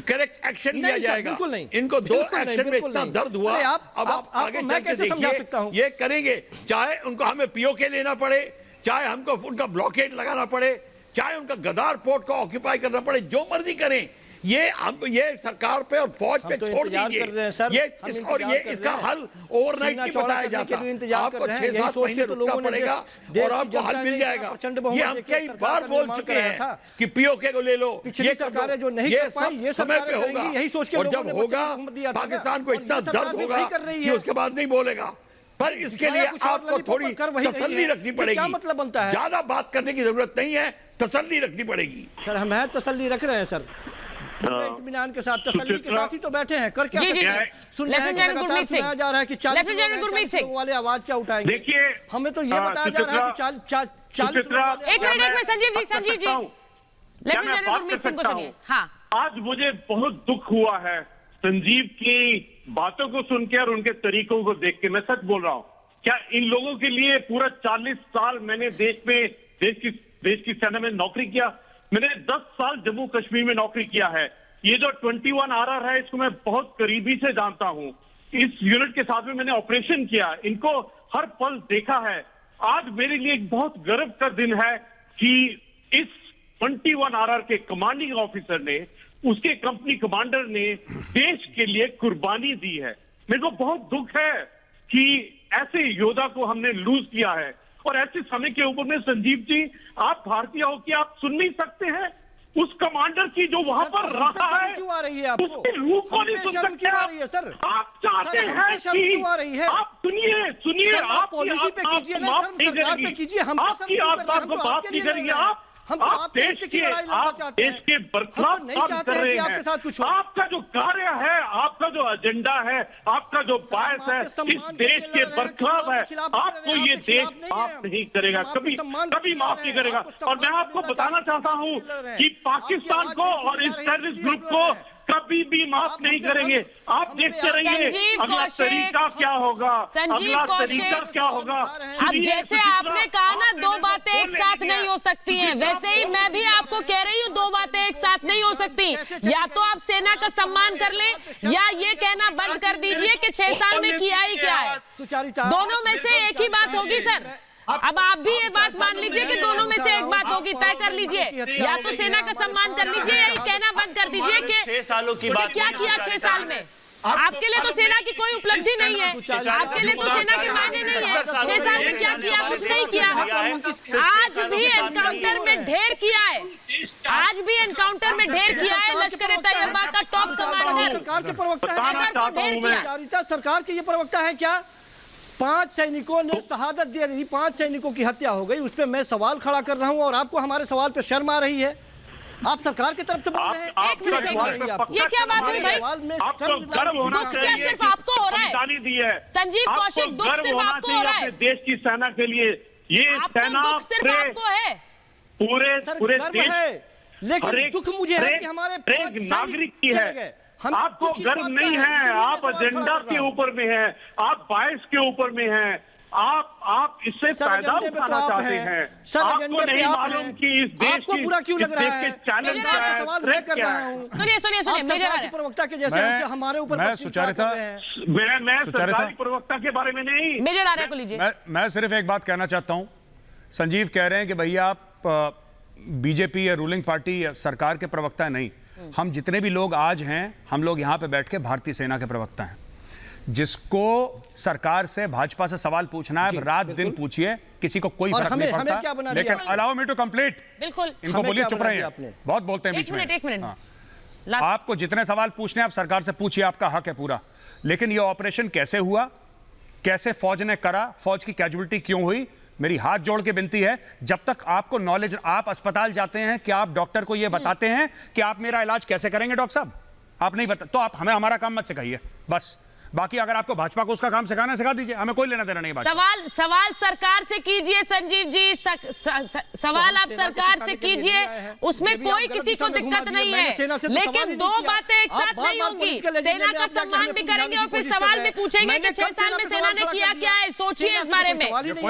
करेक्ट एक्शन लिया नहीं सर, जाएगा। बिल्कुल नहीं, इनको दो बिल्कुल नहीं, एक्शन में बिल्कुल इतना नहीं। दर्द हुआ, अरे अब आप आगे मैं चल के कैसे समझा देखिए, सकता हूं? ये करेंगे, चाहे उनको हमें पीओके लेना पड़े, चाहे हमको उनका ब्लॉकेट लगाना पड़े, चाहे उनका गदार पोर्ट को ऑक्यूपाई करना पड़े, जो मर्जी करें, ये सरकार पे और फौज पे तो छोड़ इंतजार कर रहे हैं सर, दीजिए। हम ये और इंतजार ये कर इसका रहे हैं। हल ओवरनाइट सीना नहीं चौड़ा बताया करने जाता, के लिए इंतजार आपको कर रहे हैं। 6-7 यही सोच महीने के तो रुकना लोगों ने पड़ेगा देश और की आपको हल जनता मिल ने जाएगा। प्रचंड बहुमत ये हम देके कई सरकार बार का बोल निर्माण चुके कराया हैं था। कि पीओके को ले लो, पिछली ये कर सरकारें जो लो, नहीं ये कर पाई, ये सब समय सरकारें पे करेंगी, होगा। यही सोच के और लोगों जब ने होगा प्रचंड बहुमत दिया था। पाकिस्तान को और ये इतना सरकार दर्द भी होगा वही कर रही कि है। उसके बाद नहीं बोलेगा। पर इसके लिए कुछ और आपको लॉलीपॉप थोड़ी कर वही रही तसल्ली है। रखनी ये क्या पड़ेगी। मतलब बनता है? ज्यादा बात करने की जरूरत नहीं है, तसल्ली रखनी पड़ेगी। सर हम है तसल्ली रख रहे हैं सर, पूरे इत्मीनान के साथ, तसल्ली के साथ ही तो बैठे हैं। कर क्या जी, जी, सकते हैं? जी। सुन रहे हैं कि लेफ्टिनेंट लगातार गुरमीत सिंह। सुनाया जा रहा है कि 40 लेफ्टिनेंट लोग हैं, गुरमीत 40 सिंह। लोग वाले आवाज क्या उठाएंगे? देखिए, हमें तो ये बताया जा रहा है कि 40 लोग वाले एक मिनट संजीव जी, संजीव जी, लेफ्टिनेंट बात गुरमीत कर सिंह को सकता सुनिए। हूं? हाँ, आज मुझे बहुत दुख हुआ है संजीव की बातों को सुन के और उनके तरीकों को देख के। मैं सच बोल रहा हूं, क्या इन लोगों के लिए पूरा 40 साल मैंने देश की सेना में नौकरी किया, मैंने 10 साल जम्मू कश्मीर में नौकरी किया है। ये जो 21 RR है, इसको मैं बहुत करीबी से जानता हूं। इस यूनिट के साथ में मैंने ऑपरेशन किया, इनको हर पल देखा है। आज मेरे लिए एक बहुत गर्व का दिन है कि इस 21 RR के कमांडिंग ऑफिसर ने, उसके कंपनी कमांडर ने देश के लिए कुर्बानी दी है। मेरे को बहुत दुख है कि ऐसे योद्धा को हमने लूज किया है। और ऐसे समय के ऊपर में संजीव जी, आप भारतीय हो कि आप सुन नहीं सकते हैं उस कमांडर की जो वहां पर रहा है, क्यों आ रही है आपको? उसके रूप को नहीं सुन सकते क्यों आ रही है सर? आप चाहते सर, हम हैं पे शर्म कि क्यों आ रही है? आप सुनिए सर, आप पॉलिसी पे कीजिए ना, शर्म सरकार पे कीजिए, हम पे शर्म आपकी क्यों आप कर रहे हैं? बात को हम तो बात आपके नहीं लिए करेंगे। लड़ रहे हैं। हम तो आप आपके देश हिस्से की के लड़ाई लड़ना आप चाहते हैं। देश के हम बरखलाफ तो नहीं काम चाहते कर हैं रहे कि आपके साथ हैं। कुछ हो। आपका जो कार्य है, आपका जो एजेंडा है, आपका जो बायस है, आपके सम्मान इस के लिए देश लड़ के रहे हैं, बरखलाफ है। किसी खिलाफ नहीं लड़ आपको रहे हैं, ये आपके देश खिलाफ नहीं है माफ हम। नहीं करेगा, हम आपके कभी सम्मान के कभी लिए माफ लड़ नहीं रहे हैं, करेगा। आपको और मैं सम्मान आपको मिलना बताना चाहते हैं, चाहता हूं इसलिए लड़ रहे हैं। कि आपकी पाकिस्तान आवाज को नहीं और इस सुन जा रही है, टेररिस्ट इसलिए ग्रुप लड़ को रहे हैं। कभी भी माफ आप नहीं हमसे करेंगे। आप हम देखते पे रहिए संजीव अगला कौशिक, तरीका क्या होगा, संजीव अगला कौशिक, तरीका क्या होगा। अब जैसे आपने कहा ना, दो बातें एक साथ नहीं हो सकती हैं, वैसे ही मैं भी आपको कह रही हूँ, दो बातें एक साथ नहीं हो सकती। या तो आप सेना का सम्मान कर लें, या ये कहना बंद कर दीजिए कि 6 साल में किया ही क्या है। सुचारिता, दोनों में से एक ही बात होगी सर। अब आप भी ये बात मान लीजिए कि दोनों में से एक बात होगी, तय कर लीजिए। या तो सेना का सम्मान कर लीजिए, या ये कहना बंद कर दीजिए कि 6 सालों की बात क्या किया 6 साल में। आपके लिए तो सेना की कोई उपलब्धि नहीं है, आपके लिए तो सेना के मायने नहीं है। 6 साल में क्या किया? कुछ नहीं किया। आज भी एनकाउंटर में ढेर किया है, आज भी एनकाउंटर में ढेर किया है लश्कर ए तैयबा का टॉप कमांडर। सरकार के प्रवक्ता है, बताना चाहता हूं मैं। सुचारिता सरकार के ये प्रवक्ता है क्या? 5 सैनिकों ने शहादत दे दी, 5 सैनिकों की हत्या हो गई, उस पर मैं सवाल खड़ा कर रहा हूं और आपको हमारे सवाल पे शर्म आ रही है। आप सरकार की तरफ से बोल रहे हैं। एक मिनट, ये क्या बात हुई भाई? आपको गर्व होना दुख क्या चाहिए सिर्फ कि आपको हो रहा है? बलिदानी दी है। संजीव आपको कौशिक, दुख गर्व सिर्फ होना आपको चाहिए हो रहा है? अपने देश की सेना के लिए। ये आपको सेना दुख सिर्फ आपको है? पूरे सर पूरे गर्व देश, है, लेकिन हर एक- दुख मुझे है हर एक- कि हमारे हर एक 5 सैनिक नागरिक की चले है। गए। हम आपको दुख इस गर्व बात का नहीं है, है, इसलिए मैं आप सवाल खड़ा एजेंडा कर के रहा हूं। ऊपर में हैं, आप बायस के ऊपर में हैं, आप इससे सर, फायदा एजेंडे पे तो उठाना आप चाहते हैं। हैं। सर, आपको एजेंडे पे नहीं आप मालूम हैं। कि इस देश आपको की बुरा क्यों लग इस रहा देश है? के चैलेंज मेरे क्या आपसे है, सवाल मैं थ्रेट कर क्या रहा है। हूं। सुनिए सुनिए सुनिए, आप मेजर सरकार के आर्य, प्रवक्ता के जैसे मैं- हमसे हमारे ऊपर मैं पक्षपात सुचारिता- कर रहे हैं। मैं सुचारिता- सरकारी प्रवक्ता के बारे में नहीं, मेजर आर्य को लीजिए। मैं सिर्फ एक बात कहना चाहता हूं। संजीव कह रहे हैं कि भैया आप बीजेपी या रूलिंग पार्टी या सरकार के प्रवक्ता नहीं। हम जितने भी लोग आज हैं, हम लोग यहाँ पे बैठ के भारतीय सेना के प्रवक्ता हैं। जिसको सरकार से, भाजपा से सवाल पूछना है, रात दिन पूछिए, किसी को कोई और फर्क नहीं हमें क्या पड़ता। बना दिया लेकिन आपने? Allow me to complete. बिल्कुल, इनको हमें बोलिए क्या चुप बना रहे दिया हैं, आपने? बहुत बोलते हैं बीच में। एक मिनट हाँ। लास्ट- आपको जितने सवाल पूछने हैं आप सरकार से पूछिए, आपका हक है पूरा। लेकिन ये ऑपरेशन कैसे हुआ, कैसे फौज ने करा, फौज की कैजुअलिटी क्यों हुई, मेरी हाथ जोड़ के विनती है, जब तक आपको नॉलेज, आप अस्पताल जाते हैं कि आप डॉक्टर को यह बताते हैं कि आप मेरा इलाज कैसे करेंगे डॉक्टर साहब? आप नहीं बता तो आप हमें हमारा काम मत सिखाइए बस। बाकी अगर आपको भाजपा को उसका काम सिखाना सिखा दीजिए, हमें कोई लेना देना नहीं। सवाल सरकार से कीजिए संजीव जी, सवाल आप सरकार से कीजिए, उसमें कोई किसी को दिक्कत नहीं है, लेकिन दो बातें एक साथ नहीं होंगी। सेना का सम्मान भी करेंगे और फिर सवाल भी पूछेंगे कि 6 साल में सेना ने किया क्या है। सोचिए इस बारे में,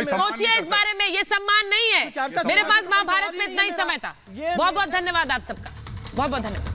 सोचिए इस बारे में, ये सम्मान नहीं है। मेरे पास महाभारत में इतना ही समय था। बहुत बहुत धन्यवाद आप सबका, बहुत बहुत धन्यवाद।